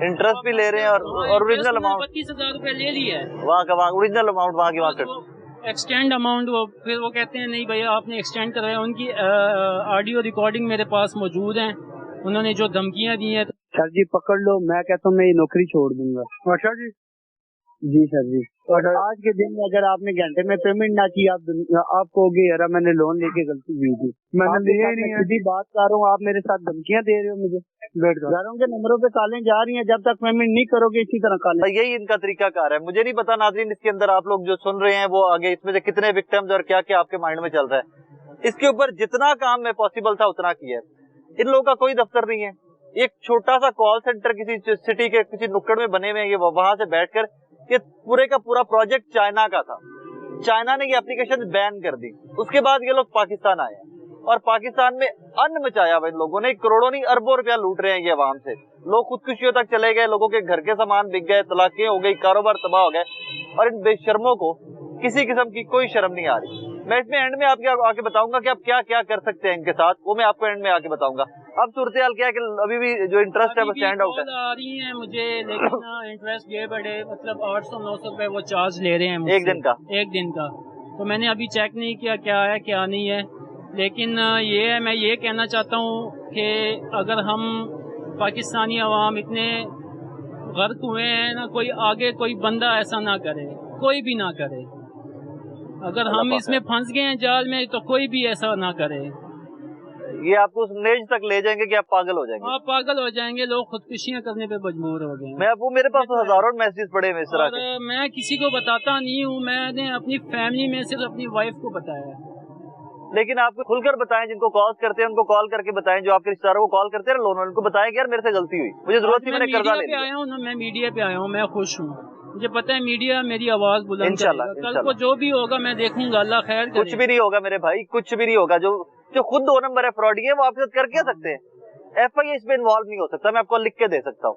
इंटरेस्ट भी ले रहे हैं और ओरिजिनल अमाउंट 32,000 रुपए ले लिया है। वहाँ का वहाँ ओरिजिनल अमाउंट वहाँ की वहाँ एक्सटेंड अमाउंट वो फिर वो कहते हैं नहीं भैया आपने एक्सटेंड करवाया। उनकी ऑडियो रिकॉर्डिंग मेरे पास मौजूद है, उन्होंने जो धमकियां दी हैं। सर जी पकड़ लो, मैं कहता हूँ मैं ये नौकरी छोड़ दूंगा। अच्छा जी। जी सर जी। और आज के दिन में अगर आपने घंटे में पेमेंट ना की, आप कहोगे यार मैंने लोन लेके गलती की थी। मैंने लिया ही नहीं है। सीधी बात कर रहा हूँ, आप मेरे साथ धमकियां दे रहे हो मुझे। घरों के नंबरों पे कॉलें जा रही हैं, जब तक पेमेंट नहीं करोगे इसी तरह कॉलें। यही इनका तरीका कार है। मुझे नहीं पता नाज़रीन, इसके अंदर आप लोग जो सुन रहे हैं वो आगे इसमें से कितने विक्टिम्स और क्या क्या आपके माइंड में चल रहा है। इसके ऊपर जितना काम में पॉसिबल था उतना किया। इन लोगों का कोई दफ्तर नहीं है। एक छोटा सा कॉल सेंटर किसी सिटी के किसी नुक्कड़ में बने हुए हैं, वहां से बैठकर ये पूरे का पूरा प्रोजेक्ट चाइना का था। चाइना ने ये एप्लीकेशन बैन कर दी। उसके बाद ये लोग पाकिस्तान आए और पाकिस्तान में अन्न मचाया हुआ इन लोगों ने। करोड़ों नहीं अरबों रुपया लूट रहे हैं ये आवाम से। लोग खुदकुशियों तक चले गए, लोगों के घर के सामान बिक गए, तलाकें हो गई, कारोबार तबाह हो गए और इन बेशर्मों को किसी किस्म की कोई शर्म नहीं आ रही। मैं इसमें एंड में आपके आके बताऊंगा कि आप क्या क्या कर सकते हैं इनके साथ, वो मैं आपको एंड में आके बताऊंगा। अब सूरत हाल क्या है कि अभी भी जो इंटरेस्ट है वो स्टैंड आउट है। आ रही है मुझे, लेकिन इंटरेस्ट ये बड़े मतलब 800-900 रुपए वो चार्ज ले रहे हैं मुझसे। एक दिन का। तो मैंने अभी चेक नहीं किया क्या है क्या नहीं है, लेकिन ये मैं ये कहना चाहता हूँ कि अगर हम पाकिस्तानी अवाम इतने गर्क हुए हैं ना, कोई आगे कोई बंदा ऐसा ना करे, कोई भी ना करे। अगर हम इसमें फंस गए हैं जाल में तो कोई भी ऐसा ना करे। ये आपको उस स्टेज तक ले जाएंगे कि आप पागल हो जाएंगे। आप पागल हो जाएंगे, लोग खुदकुशियां करने पे मजबूर हो गए। मैं वो मेरे पास तो हजारों मैसेज पड़े हैं इस तरह के। मैं किसी को बताता नहीं हूँ, मैंने अपनी फैमिली में सिर्फ अपनी वाइफ को बताया। लेकिन आपको खुलकर बताएं, जिनको कॉल करते हैं उनको कॉल करके बताएं, जो आपके रिश्तेदारों को कॉल करते हैं लोन, उनको बताएं कि यार मेरे से गलती हुई, मुझे जरूरत थी, मैंने कर्जा ले लिया। आया हूँ ना, मैं मीडिया पे आया हूँ, मैं खुश हूँ। मुझे पता है मीडिया मेरी आवाज बुलंद करेगा। कल को जो भी होगा मैं देखूंगा, अल्लाह खैर करे। कुछ भी नहीं होगा मेरे भाई, कुछ भी नहीं होगा। जो खुद 2 नंबर है फ्रॉडी है वो आपके साथ कर क्या सकते हैं। FIA इसमें इन्वॉल्व नहीं हो सकता, मैं आपको लिख के दे सकता हूँ।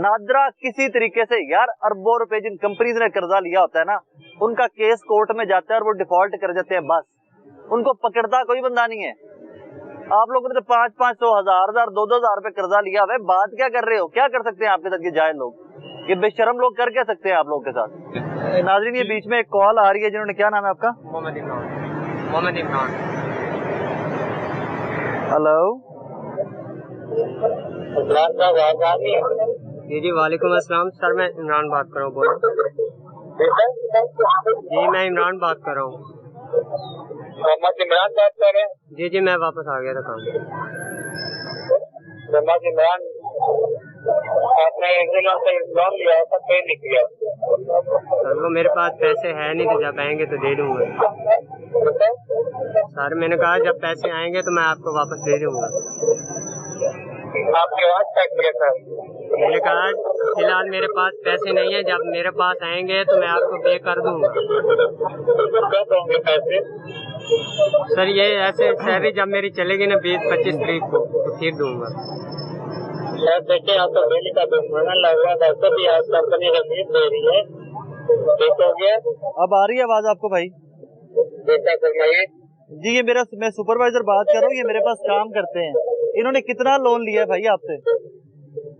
नादरा किसी तरीके से यार अरबों रुपए जिन कंपनीज ने कर्जा लिया होता है ना, उनका केस कोर्ट में जाता है और वो डिफॉल्ट कर जाते हैं, बस उनको पकड़ता कोई बंदा नहीं है। आप लोगों ने तो 500-500, 1,000, 2,000 रुपए कर्जा लिया हुआ है, बात क्या कर रहे हो? क्या कर सकते हैं आपके साथ ये जाहिल लोग, ये बेशरम लोग कर क्या सकते हैं आप लोगों के साथ। नाज़रीन ये बीच में एक कॉल आ रही है, जिन्होंने, क्या नाम है आपका? मोहम्मद इमरान। हेलो जी वालेकुम अस्सलाम सर, मैं इमरान बात कर रहा हूँ। बोलो जी, मैं इमरान बात कर रहा हूँ। मोहम्मद इमरान बात कर रहे हैं? जी मैं वापस आ गया था काम। मोहम्मद इमरान, आपने लोन लिया था, पे नहीं किया सर? वो मेरे पास पैसे है नहीं, तो जब आएंगे तो दे दूंगा। सर मैंने कहा जब पैसे आएंगे तो मैं आपको वापस दे दूंगा। आपने आवाज चेक किया सर? मैंने कहा फिलहाल मेरे पास पैसे नहीं है, जब मेरे पास आएंगे तो मैं आपको पे कर दूंगा। कब होंगे पैसे सर? ये ऐसे सैलरी जब मेरी चलेगी ना 20-25 तारीख को, तो फिर दूंगा। सर देखिए, आप तो बिल का दुश्मन लग रहा है, वैसे भी आज कंपनी रसीद दे रही है, ठीक हो गया। अब आ रही है आवाज आपको भाई? देखा फरमाइए जी। ये मैं सुपरवाइजर बात कर रहा हूँ, ये मेरे पास काम करते हैं। इन्होंने कितना लोन लिया है भाई आपसे?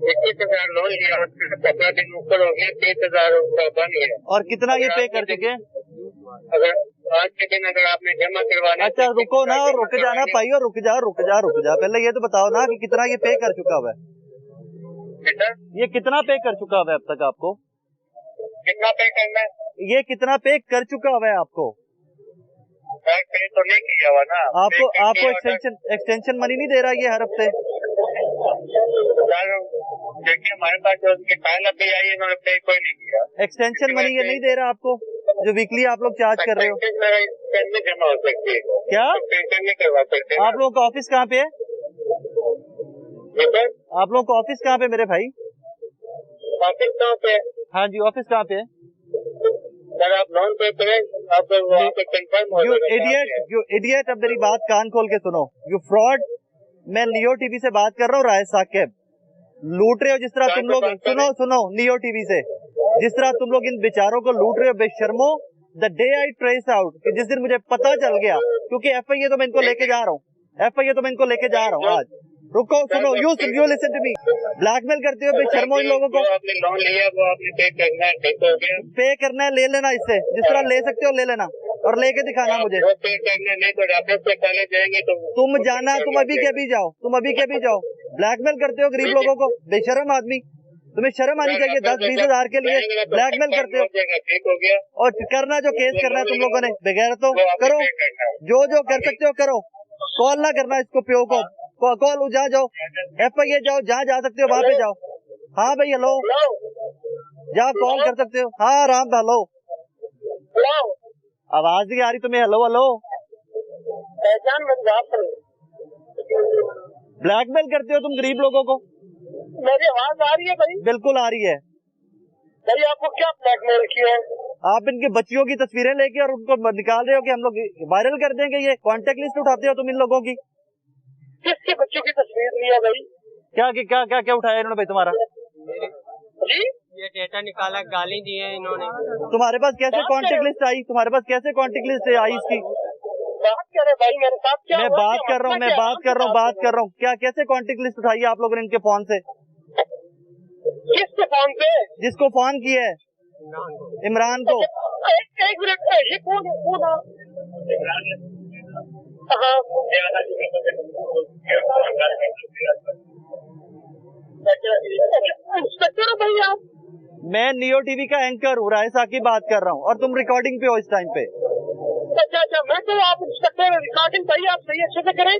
21,000 लोन लिया, 15 दिन ऊपर हो गया, 30,000 बन गया। और कितना ये पे कर चुके हैं? अगर आज के दिन अगर आपने जमा करवाना। अच्छा रुको ना, और रुक जाना भाई, और रुक जा, पहले ये तो बताओ ना कि कितना ये पे कर चुका हुआ है। ये कितना पे कर चुका हुआ है अब तक आपको? कितना पे करना है? ये कितना पे कर चुका हुआ है आपको? बैक पे तो नहीं किया हुआ ना। आपको एक्सटेंशन मनी नहीं दे रहा ये हर हफ्ते? देखिए हमारे पास जो उनकी फाइल अभी आई है उन्होंने पे कोई नहीं किया। एक्सटेंशन मनी ये नहीं दे रहा आपको जो वीकली आप लोग चार्ज कर रहे हो? में जमा हो सकती है क्या पेंशन नहीं करवा सकते? आप लोगों का ऑफिस कहाँ पे है? आप लोगों का ऑफिस कहाँ पे मेरे भाई? ऑफिस कहाँ पे? हाँ जी ऑफिस कहाँ पे है? सर आप लोन पे करें, आप वहाँ पे कंफर्म हो। यू इडियट, अब मेरी बात कान खोल के सुनो। You fraud. मैं लियो टीवी से बात कर रहा हूँ, राय साकिब। लूट रहे हो जिस तरह तुम लोग, सुनो लियो टीवी से, जिस तरह तुम लोग इन बेचारों को लूट रहे हो बेशर्मो। The day I trace out, कि जिस दिन मुझे पता चल गया, क्योंकि एफआईए तो मैं इनको लेके जा रहा हूँ, आज। रुको सुनो, you listen to me. Blackmail करते हो बेशर्मो इन लोगों को। आपने लोन लिया वो आपने पे करना है, ठीक हो गया। पे करना है, ले लेना इससे, जिस तरह ले सकते हो ले लेना, और लेके दिखाना मुझे। वो पे करना नहीं तो वापस से चले जाएंगे तो तुम जाना, तुम अभी के अभी जाओ, ब्लैकमेल करते हो गरीब लोगों को, बेशर्म आदमी। तुम्हें शर्म आनी चाहिए। 10-20 हजार के लिए ब्लैकमेल करते हो। ठीक हो गया। और करना जो केस करना है तुम लोगों ने, बगैर तो करो, जो कर सकते हो करो। कॉल ना करना इसको, प्यो को कॉल जाओ एफआईए जाओ, जहाँ जा सकते हो वहाँ पे जाओ। हाँ भाई हेलो, जाओ कॉल कर सकते हो। हाँ राम हेलो, आवाज नहीं आ रही तुम्हें? हेलो ब्लैकमेल करते हो तुम गरीब लोगों को। मेरी आवाज आ रही है भाई? बिल्कुल आ रही है भाई। आपको क्या ब्लैकमेल किया है? आप इनके बच्चियों की तस्वीरें लेके और उनको निकाल रहे हो कि हम लोग वायरल कर देंगे। ये कांटेक्ट लिस्ट उठाते हो तुम इन लोगों की। किसके बच्चों की तस्वीर लिया भाई? क्या उठाया इन्होंने भाई तुम्हारा? जी ये डेटा निकाला, गाली दी है इन्होंने। तुम्हारे पास कैसे कांटेक्ट लिस्ट आई? इसकी बात करे भाई मेरे साथ? क्या मैं बात कर रहा हूँ। क्या कैसे कांटेक्ट लिस्ट उठाई आप लोगों ने इनके फोन से? किसके फोन पे? जिसको फोन किया है, इमरान को। एक मिनट, ये कौन है? इंस्पेक्टर भाई आप? मैं नियो टीवी का एंकर हूँ, राय साकिब बात कर रहा हूँ, और तुम रिकॉर्डिंग पे हो इस टाइम पे। अच्छा, मैं तो आप इंस्पेक्टर, रिकॉर्डिंग चाहिए आप सही अच्छे से करें,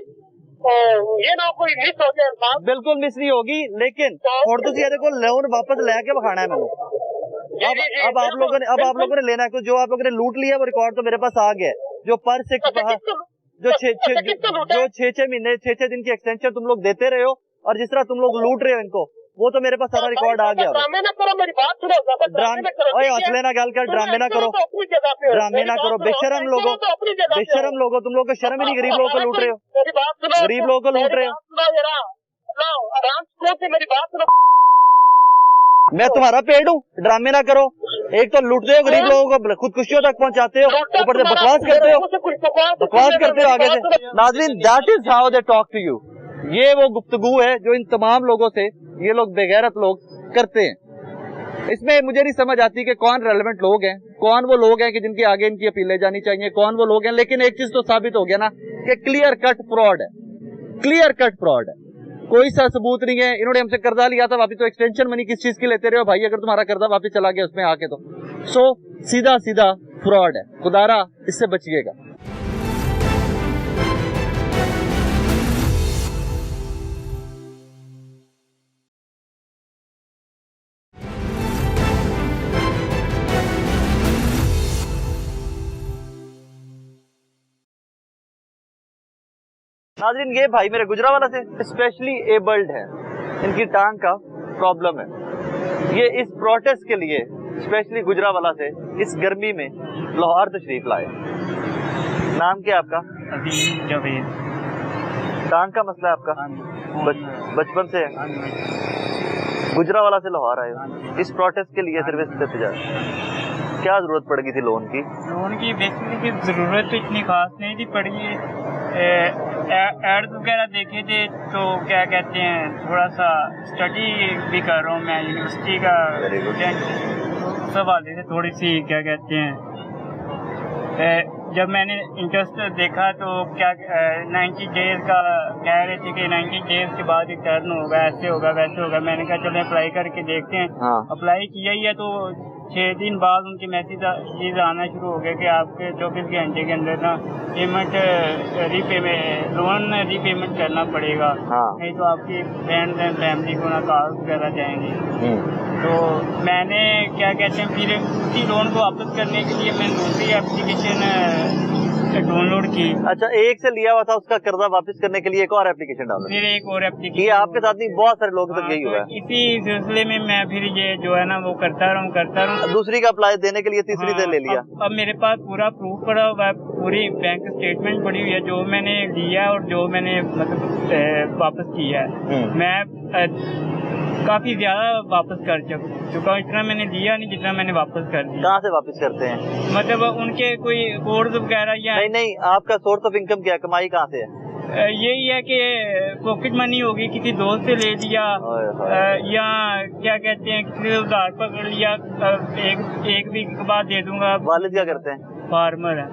ये ना कोई मिस हो जाए। बिल्कुल मिस नहीं होगी, लेकिन और तो देखो लोन वापस लेके बखाना है मैंने। अब आप लोगों ने लेना है कुछ, जो आप लोगों ने लूट लिया वो रिकॉर्ड तो मेरे पास आ गया है। जो पर जो 6-6 महीने 6-6 दिन की एक्सटेंशन तुम लोग देते रहे हो, और जिस तरह तुम लोग लूट रहे हो इनको, वो तो मेरे पास सारा रिकॉर्ड आ गया। ड्रामे ना करो, मेरी बात सुनो। हौसले ना गल कर, ड्रामे ना करो, बेशरम लोगों, तुम लोग को शर्म ही नहीं, गरीब लोगों को लूट रहे हो, गरीब लोगों को लूट रहे हो। मेरी बात सुनो, मैं तुम्हारा पेड़ हूँ? ड्रामे ना करो। एक तो लूटते हो गरीब लोगों को, खुदकुशियों तक पहुँचाते हो, ऊपर से बकवास करते हो आगे से। नाज़रीन, that is how they talk to you. ये वो गुफ्तगू है जो इन तमाम लोगों से ये लोग बेगैरत लोग करते हैं। इसमें मुझे नहीं समझ आती कि कौन रेलेवेंट लोग हैं, कौन वो लोग हैं कि जिनके आगे इनकी अपीलें जानी चाहिए, कौन वो लोग हैं। लेकिन एक चीज तो साबित हो गया ना कि क्लियर कट फ्रॉड है, कोई सा सबूत नहीं है। इन्होंने हमसे कर्जा लिया था, वापिस तो एक्सटेंशन मनी किस चीज की लेते रहे हो भाई? अगर तुम्हारा कर्जा वापिस चला गया उसमें आके तो सीधा फ्रॉड है। खुदारा इससे बचिएगा। नाज़रीन, ये भाई मेरे गुजरावाला से स्पेशली एबल्ड है, इनकी टांग का प्रॉब्लम है। ये इस प्रोटेस्ट के लिए स्पेशली गुजरावाला से इस गर्मी में लाहौर तशरीफ लाए। नाम क्या है आपका? टांग का मसला है आपका? बचपन से है? गुजरावाला से लाहौर आए इस प्रोटेस्ट के लिए, सिर्फ क्या जरूरत पड़ गई थी लोन की? बेसिकली जरूरत तो इतनी खास नहीं थी पड़ी। एड्स वगैरह देखे थे तो क्या कहते हैं, थोड़ा सा स्टडी भी कर रहा हूँ मैं, यूनिवर्सिटी का सब आते थे, थोड़ी सी क्या कहते हैं, जब मैंने इंटरेस्ट देखा तो क्या 90 डेज का कह रहे थे कि 90 डेज के बाद रिटर्न होगा, ऐसे होगा वैसे होगा। मैंने कहा चलो अप्लाई करके देखते हैं। अप्लाई किया ही है तो 6 दिन बाद उनके मैसेज आना शुरू हो गया कि आपके 24 घंटे के अंदर ना पेमेंट लोन रीपेमेंट करना पड़ेगा। हाँ। नहीं तो आपकी फ्रेंड्स एंड फैमिली को ना कॉल वगैरह जाएंगी। तो मैंने क्या कहते हैं फिर उसी लोन को वापस करने के लिए मैंने दूसरी एप्लीकेशन डाउनलोड की। अच्छा, एक से लिया हुआ था उसका कर्जा वापस करने के लिए एक और एप्लीकेशन डाउनलोड, फिर एक और एप्लीकेशन। ये आपके साथ नहीं बहुत सारे लोगों तक यही हुआ है। इसी सिलसिले में मैं फिर ये जो है ना वो करता रहूँ। दूसरी का अप्लाई देने के लिए तीसरी से ले लिया। अब मेरे पास पूरा प्रूफ पड़ा हुआ है, पूरी बैंक स्टेटमेंट पड़ी हुई है जो मैंने लिया और जो मैंने मतलब वापस किया है। मैं काफी ज्यादा वापस कर चुका हूँ, इतना मैंने लिया नहीं जितना मैंने वापस कर दिया। कहाँ से वापस करते हैं? मतलब उनके कोई कोर्स वगैरह या नहीं, आपका सोर्स ऑफ इनकम क्या है, कमाई कहाँ से है? यही है कि पॉकेट मनी होगी, किसी दोस्त से ले लिया या क्या कहते हैं किसी से उधार पकड़ लिया, एक वीक के बाद दे दूंगा। वालिद क्या करते हैं? फार्मर है।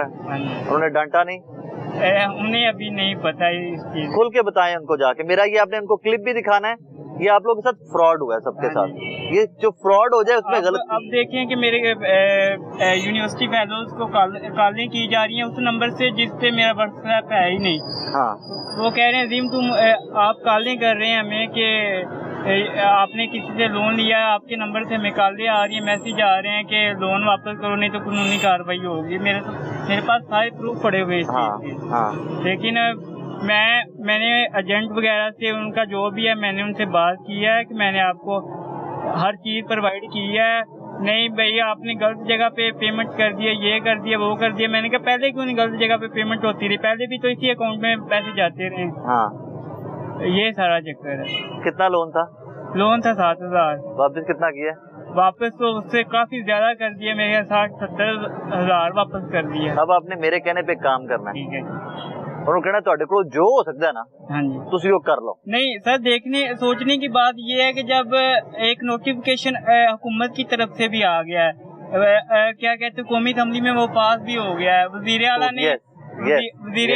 उन्होंने डांटा नहीं? उन्हें अभी नहीं पता है इस चीज। खुल के बताएं उनको जाके। मेरा ये आपने उनको क्लिप भी दिखाना है, ये आप लोगों के साथ फ्रॉड हुआ है सबके साथ। ये जो फ्रॉड हो जाए उसमें गलत। अब देखें कि मेरे यूनिवर्सिटी फेलोज को कॉलें की जा रही हैं उस नंबर से जिससे मेरा व्हाट्सएप है ही नहीं। हाँ। वो कह रहे हैं जिम तुम आप कॉलें कर रहे हैं हमें कि आपने किसी से लोन लिया है, आपके नंबर से हमें कॉलें आ रही है, मैसेज आ रहे हैं कि लोन वापस करो नहीं तो कानूनी कार्रवाई होगी। मेरे पास सारे प्रूफ पड़े हुए इस चीज के। लेकिन मैंने एजेंट वगैरह से उनका जो भी है मैंने उनसे बात की है कि मैंने आपको हर चीज प्रोवाइड की है। नहीं भैया आपने गलत जगह पे पेमेंट कर दिया, ये कर दिया, वो कर दिया। मैंने कहा पहले क्यों नहीं गलत जगह पे पेमेंट होती रही, पहले भी तो इसी अकाउंट में पैसे जाते रहे। हाँ। ये सारा चक्कर है। कितना लोन था? लोन था 7,000। वापस कितना किया? वापस तो उससे काफी ज्यादा कर दिया, मेरे 60-70 हजार वापस कर दिया। अब आपने मेरे कहने पे काम करना है। ठीक है। और कहना ਤੁਹਾਡੇ ਕੋਲ जो हो सकता है ना, हाँ जी, तुसी वो कर लो। नहीं सर, सोचने की बात ये है कि जब एक नोटिफिकेशन हुकूमत की तरफ से भी आ गया है, क्या कहते हैं कौमी असम्बली में वो पास भी हो गया है, वजीर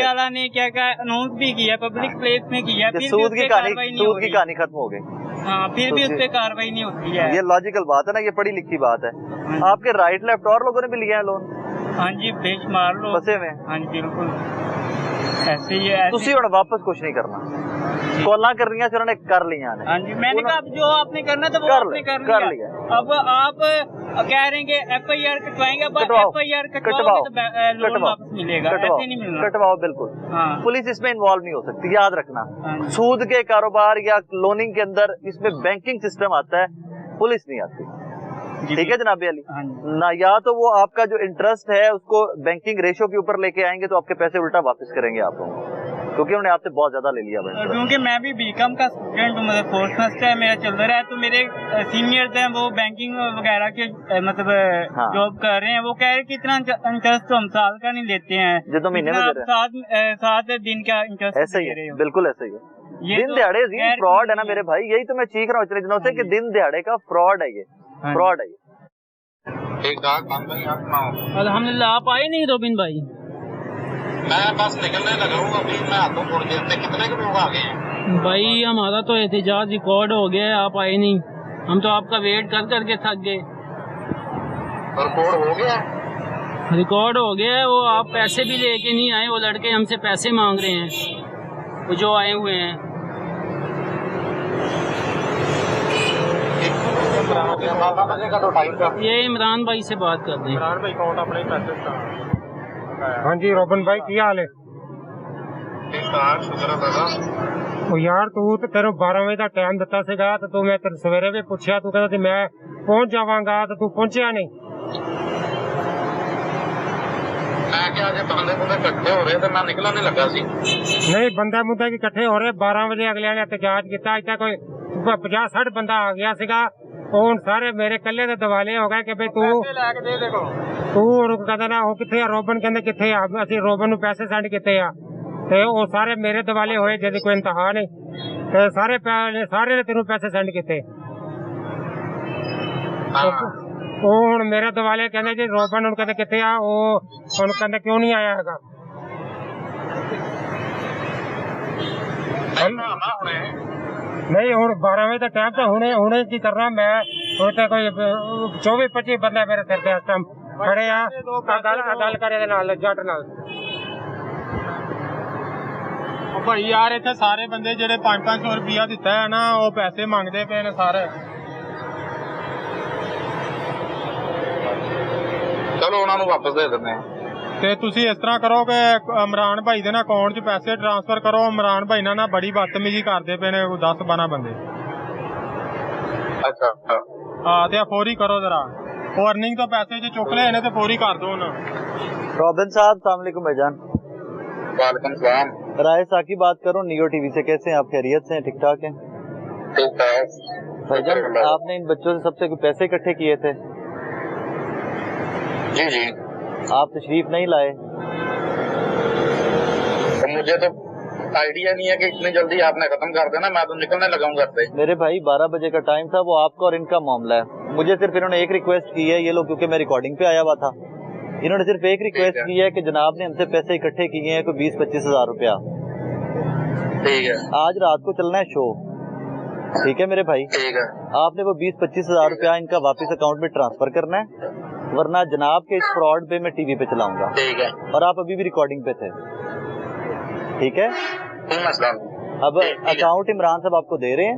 आला ने क्या क्या अनाउंस भी किया, पब्लिक प्लेस में किया, फिर सूद की कहानी खत्म हो गई। हाँ, फिर भी उस पर कार्रवाई नहीं होती है। ये लॉजिकल बात है ना, ये पढ़ी लिखी बात है। आपके राइट लेफ्ट और लोगों ने भी लिया है लोन? हाँ जी, बेशुमार लोग फंसे में। हाँ जी बिल्कुल ऐसे ही है। तुसी हुण वापस कुछ नहीं करना, कॉलां कर रही उन्होंने कर लिया ने। हाँ जी, मैंने कहा जो आपने करना था वो आपने कर लिया। अब आप कह रहे हैं कि FIR कटवाएंगे, अब FIR कटवाओगे तो लोन वापस मिलेगा, ऐसे नहीं मिलना। कटवाओ बिल्कुल। हाँ। पुलिस इसमें इन्वॉल्व नहीं हो सकती, याद रखना। सूद के कारोबार या लोनिंग के अंदर इसमें बैंकिंग सिस्टम आता है, पुलिस नहीं आती। ठीक है जनाब अली ना, या तो वो आपका जो इंटरेस्ट है उसको बैंकिंग रेशो के ऊपर लेके आएंगे तो आपके पैसे उल्टा वापस करेंगे आप लोगों, क्योंकि उन्होंने आपसे बहुत ज्यादा ले लिया। क्योंकि मैं भी बीकॉम का स्टूडेंट हूँ, मतलब फोर्थ सेमेस्टर है मेरा चल रहा है, तो मेरे सीनियर्स हैं वो बैंकिंग वगैरह के मतलब जॉब कर रहे हैं, वो कह रहे हैं कि इतना इंटरेस्ट तो हम साल का नहीं लेते हैं, जो तो महीने में 7 दिन का इंटरेस्ट ऐसा ही है। बिल्कुल ऐसा ही है। दिन दिहाड़े फ्रॉड है ना मेरे भाई, यही तो मैं चीख रहा हूँ इतने दिनों से कि दिन दिहाड़े का फ्रॉड है, ये फ्रॉड है। अल्हम्दुलिल्लाह। आप आए नहीं रोबिन भाई? मैं बस निकलने लगा हूँ अभी, मैं आता हूँ थोड़ी देर में। कितने के लोग आ गए हैं भाई? हमारा तो एहतजाज रिकॉर्ड हो गया है, आप आए नहीं, हम तो आपका वेट कर करके थक गए। रिकॉर्ड हो गया? रिकॉर्ड हो गया है, वो आप पैसे भी लेके नहीं आए, वो लड़के हमसे पैसे मांग रहे हैं, वो जो आए हुए हैं। ये इमरान भाई से बात कर दें। इमरान भाई अकाउंट अपने पैसे का। हाँ जी रोबन भाई की हाल है? यार तू तो तेरे 12 बजे का टाइम दिता सीगा, तो तू मैं तेरे सवेरे भी पूछा, तू कहता मैं पहुंच जावांगा, तो तू पहुंचा नहीं। बंदे बुंदे इकट्ठे हो रहे थे, मैं निकला नहीं लगा सी। नहीं बंदे मुंदे इकट्ठे हो रहे, 12 बजे अगले ने एहतजाज किया, इतना कोई 50-60 बंदा आ गया सीगा, ਉਹ ਸਾਰੇ ਮੇਰੇ ਕੱਲੇ ਦੇ ਦਿਵਾਲੇ ਹੋ ਗਏ ਕਿ ਬਈ ਤੂੰ ਕਹਿੰਦਾ ਨਾ ਉਹ ਕਿੱਥੇ ਆ, ਰੋਬਨ ਕਹਿੰਦੇ ਕਿੱਥੇ ਆ, ਅਸੀਂ ਰੋਬਨ ਨੂੰ ਪੈਸੇ ਸੈਂਡ ਕੀਤੇ ਆ, ਤੇ ਉਹ ਸਾਰੇ ਮੇਰੇ ਦਿਵਾਲੇ ਹੋਏ ਜਿਹਦੀ ਕੋਈ ਇੰਤਹਾ ਨਹੀਂ, ਤੇ ਸਾਰੇ ਨੇ ਤੈਨੂੰ ਪੈਸੇ ਸੈਂਡ ਕੀਤੇ। ਉਹ ਹੁਣ ਮੇਰੇ ਦਿਵਾਲੇ ਕਹਿੰਦੇ ਜੀ ਰੋਬਨ ਨੂੰ ਕਹਿੰਦੇ ਕਿੱਥੇ ਆ, ਉਹ ਹੁਣ ਕਹਿੰਦੇ ਕਿਉਂ ਨਹੀਂ ਆਇਆ ਹੈਗਾ। नहीं हूँ 12 बजे का टाइम तो हुणे की करना, मैं होते कोई 24-25 बंदे मेरे सिर पे इस टाइम खड़े हैं गल करे नाल जट नाल। भाई यार इतने सारे बंदे जेडे 500 रुपया दिता है ना वो पैसे मांगते पे ने सारे। चलो उन्होंने वापस दे देते हैं। ਤੇ ਤੁਸੀਂ ਇਸ ਤਰ੍ਹਾਂ ਕਰੋ ਕਿ ਇਮਰਾਨ ਭਾਈ ਦੇ ਨਾ ਅਕਾਊਂਟ 'ਚ ਪੈਸੇ ਟ੍ਰਾਂਸਫਰ ਕਰੋ। ਇਮਰਾਨ ਭਾਈ ਨਾਲ ਨਾ ਬੜੀ ਬਦਤਮੀਜ਼ੀ ਕਰਦੇ ਪਏ ਨੇ 10-12 ਬੰਦੇ। अच्छा ਹਾਂ ਤੇ ਫੌਰੀ ਕਰੋ जरा। ਉਹ अर्निंग ਤੋਂ ਪੈਸੇ ਜੇ ਚੁੱਕ ਲਏ ਨੇ ਤੇ ਫੌਰੀ ਕਰ ਦੋ ਨਾ। रॉबिन साहब अस्सलाम वालेकुम भाईजान। वालेकुम सलाम। राय साकी बात करो नियो टीवी से। कैसे हैं आप? खैरियत से हैं? ठीक ठाक हैं? ठीक है भाईजान आपने इन बच्चों से सबसे कुछ पैसे इकट्ठे किए थे? जी जी। आप तशरीफ नहीं लाए? तो मुझे तो आइडिया नहीं है कि इतनी जल्दी आपने खत्म कर देना। मैं तो निकलने लगा हूँ घर से। मेरे भाई 12 बजे का टाइम था। वो आपका और इनका मामला है। मुझे सिर्फ इन्होंने एक रिक्वेस्ट की है ये लोग, क्योंकि मैं रिकॉर्डिंग पे आया हुआ था। इन्होंने सिर्फ एक रिक्वेस्ट की है कि जनाब ने हमसे पैसे इकट्ठे किए हैं कोई 20-25 हजार रुपया। ठीक है। आज रात को चलना है शो, ठीक है मेरे भाई? ठीक है। आपने वो 20-25 हजार रुपया इनका वापस अकाउंट में ट्रांसफर करना है, वरना जनाब के इस फ्रॉड पे मैं टीवी पे चलाऊंगा। ठीक है। और आप अभी भी रिकॉर्डिंग पे थे, ठीक है? अब अकाउंट इमरान साहब आपको दे रहे हैं,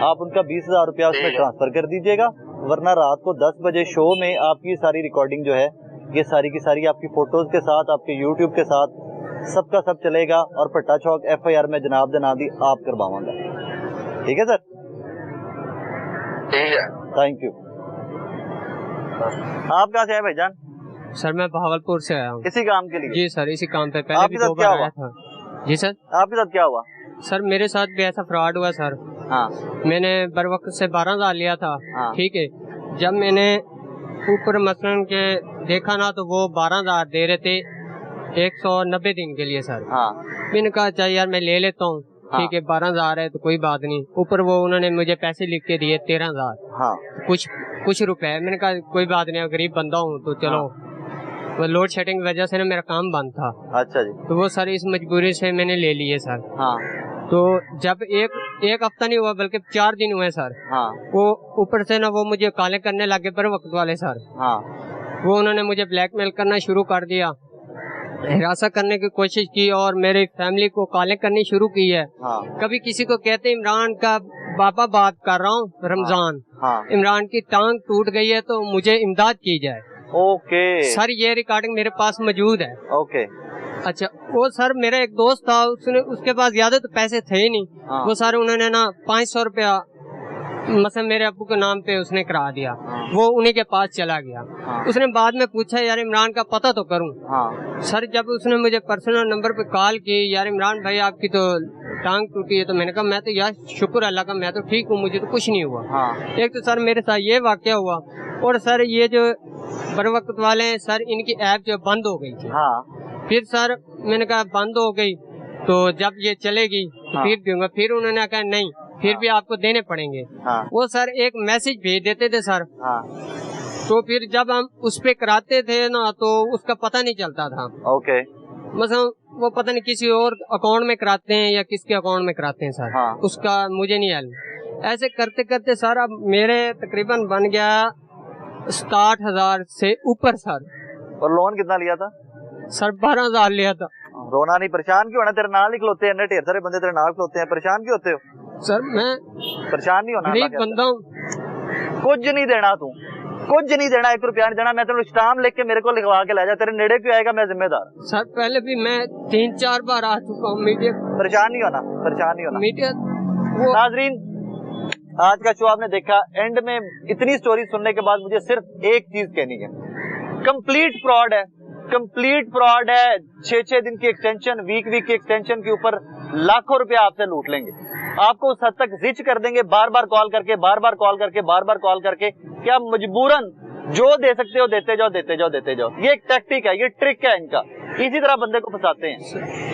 आप उनका 20,000 रुपया उसमें ट्रांसफर कर दीजिएगा, वरना रात को 10 बजे शो में आपकी सारी रिकॉर्डिंग जो है ये सारी की सारी आपकी फोटोज के साथ, आपके यूट्यूब के साथ सबका सब चलेगा। और पट्टा चौक FIR में जनाब दे नाम दी आप करवाऊंगा, ठीक है सर? ठीक है, थैंक यू। आप कहाँ से आए भाईजान? सर मैं बहावलपुर से आया हूँ। इसी काम के लिए? जी सर इसी काम पे पहले भी 2 बार आया था। जी सर। आपके साथ क्या हुआ? सर मेरे साथ भी ऐसा फ्रॉड हुआ सर। हाँ। मैंने बर वक्त से 12,000 लिया था। हाँ। ठीक है। जब मैंने ऊपर मसलन के देखा ना तो वो 12,000 दे रहे थे 190 दिन के लिए सर। हाँ। मैंने कहा चाहिए यार मैं ले लेता हूँ। हाँ। ठीक है 12,000 है तो कोई बात नहीं। ऊपर वो उन्होंने मुझे पैसे लिख के दिए 13,000। हाँ। कुछ रुपए। मैंने कहा कोई बात नहीं, गरीब बंदा हूँ तो चलो। वो लोड शेडिंग की वजह से ना मेरा काम बंद था। अच्छा जी। तो वो सर इस मजबूरी से मैंने ले लिए सर। हाँ। तो जब एक हफ्ता नहीं हुआ बल्कि 4 दिन हुए सर। हाँ। वो ऊपर से ना वो मुझे काले करने लगे पर वक्त वाले सर। हाँ। वो उन्होंने मुझे ब्लैकमेल करना शुरू कर दिया, हिरासत करने की कोशिश की और मेरी फैमिली को काले करनी शुरू की है। हाँ। कभी किसी को कहते इमरान का पापा बात कर रहा हूँ रमजान। हाँ। इमरान की टांग टूट गई है तो मुझे इमदाद की जाए। ओके सर ये रिकॉर्डिंग मेरे पास मौजूद है। ओके। अच्छा वो सर मेरा एक दोस्त था, उसके पास ज्यादा तो पैसे थे ही नहीं। हाँ। वो सर उन्होंने ना 500 रुपया मतलब मेरे अब्बू के नाम पे उसने करा दिया। हाँ। वो उन्हीं के पास चला गया। हाँ। उसने बाद में पूछा यार इमरान का पता तो करूं। हाँ। सर जब उसने मुझे पर्सनल नंबर पे कॉल की यार इमरान भाई आपकी तो टांग टूटी है, तो मैंने कहा मैं तो यार शुक्र अल्लाह का मैं तो ठीक हूँ, मुझे तो कुछ नहीं हुआ। हाँ। एक तो सर मेरे साथ ये वाकया हुआ और सर ये जो बर वक्त वाले हैं सर इनकी ऐप जो बंद हो गई थी। हाँ। फिर सर मैंने कहा बंद हो गई तो जब ये चलेगी तो फिर दूंगा। फिर उन्होंने कहा नहीं फिर भी आपको देने पड़ेंगे। हाँ। वो सर एक मैसेज भेज देते थे सर। हाँ। तो फिर जब हम उस पे कराते थे ना तो उसका पता नहीं चलता था। ओके। मतलब वो पता नहीं किसी और अकाउंट में कराते हैं या किसके अकाउंट में कराते हैं सर। हाँ। उसका मुझे नहीं मालूम। ऐसे करते करते सर अब मेरे तकरीबन बन गया 60,000 से ऊपर सर। और लोन कितना लिया था? सर 12,000 लिया था। रोना नहीं, परेशान क्यों होना? तेरे नाल ही खलोते हैं, ढेर सारे बंदे तेरे नाल खलोते हैं, परेशान क्यों होते हो? सर मैं परेशान नहीं होना, गरीब बंदा हूँ। कुछ नहीं देना, तू कुछ नहीं देना, 1 रुपया नहीं देना। मैं तेरे स्टाम्प लिख के मेरे को लिखवा के ले जा, तेरे नेड़े क्यों आएगा? मैं जिम्मेदार। सर पहले भी मैं 3-4 बार आ चुका हूँ मीडिया। परेशान नहीं होना, परेशान नहीं होना मीडिया। नाजरीन आज का शो आपने देखा, एंड में इतनी स्टोरी सुनने के बाद मुझे सिर्फ एक चीज कहनी है, कंप्लीट फ्रॉड है, कंप्लीट फ्रॉड है। 6-6 दिन की एक्सटेंशन, वीक की एक्सटेंशन के ऊपर लाखों रुपया आपसे लूट लेंगे, आपको उस हद तक जिच कर देंगे, बार बार कॉल करके, बार बार कॉल करके, बार बार कॉल करके, क्या मजबूरन जो दे सकते हो देते जाओ, देते जाओ, देते जाओ। ये एक टैक्टिक है, ये ट्रिक है इनका, इसी तरह बंदे को फंसाते हैं।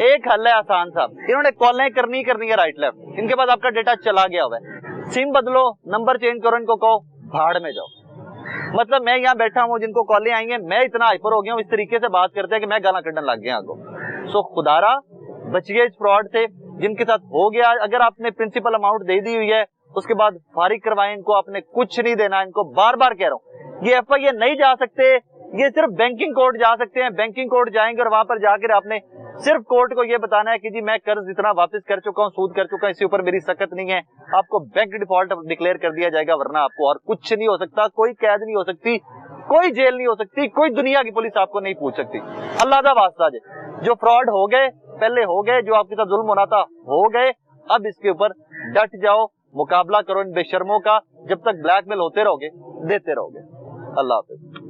एक हल है आसान साहब, इन्होंने कॉलें करनी है राइट लेफ्ट, इनके पास आपका डेटा चला गया हुआ है, सिम बदलो, नंबर चेंज करो, इनको कहो भाड़ में जाओ। मतलब मैं यहाँ बैठा हूँ, जिनको कॉलें आएंगे, मैं इतना हाइपर हो गया हूँ, इस तरीके से बात करते हैं कि मैं गाना कढ़ने लग गया आगो। सो खुदारा बचिए इस फ्रॉड से जिनके साथ हो गया। अगर आपने प्रिंसिपल अमाउंट दे दी हुई है उसके बाद फारिग करवाएं इनको, आपने कुछ नहीं देना। इनको बार बार कह रहा हूँ, ये FIA नहीं जा सकते, ये सिर्फ बैंकिंग कोर्ट जा सकते हैं। बैंकिंग कोर्ट जाएंगे और वहां पर जाकर आपने सिर्फ कोर्ट को ये बताना है कि जी मैं कर्ज इतना वापस कर चुका हूँ, सूद कर चुका हूँ, इसके ऊपर मेरी सख्त नहीं है। आपको बैंक डिफॉल्ट डिक्लेयर कर दिया जाएगा, वरना आपको और कुछ नहीं हो सकता। कोई कैद नहीं हो सकती, कोई जेल नहीं हो सकती, कोई दुनिया की पुलिस आपको नहीं पूछ सकती। अल्लाह दा वास्ता जो फ्रॉड हो गए पहले हो गए, जो आपके साथ जुल्म होना था हो गए, अब इसके ऊपर डट जाओ, मुकाबला करो इन बेशर्मों का। जब तक ब्लैकमेल होते रहोगे, देते रहोगे। अल्लाह हाफिज।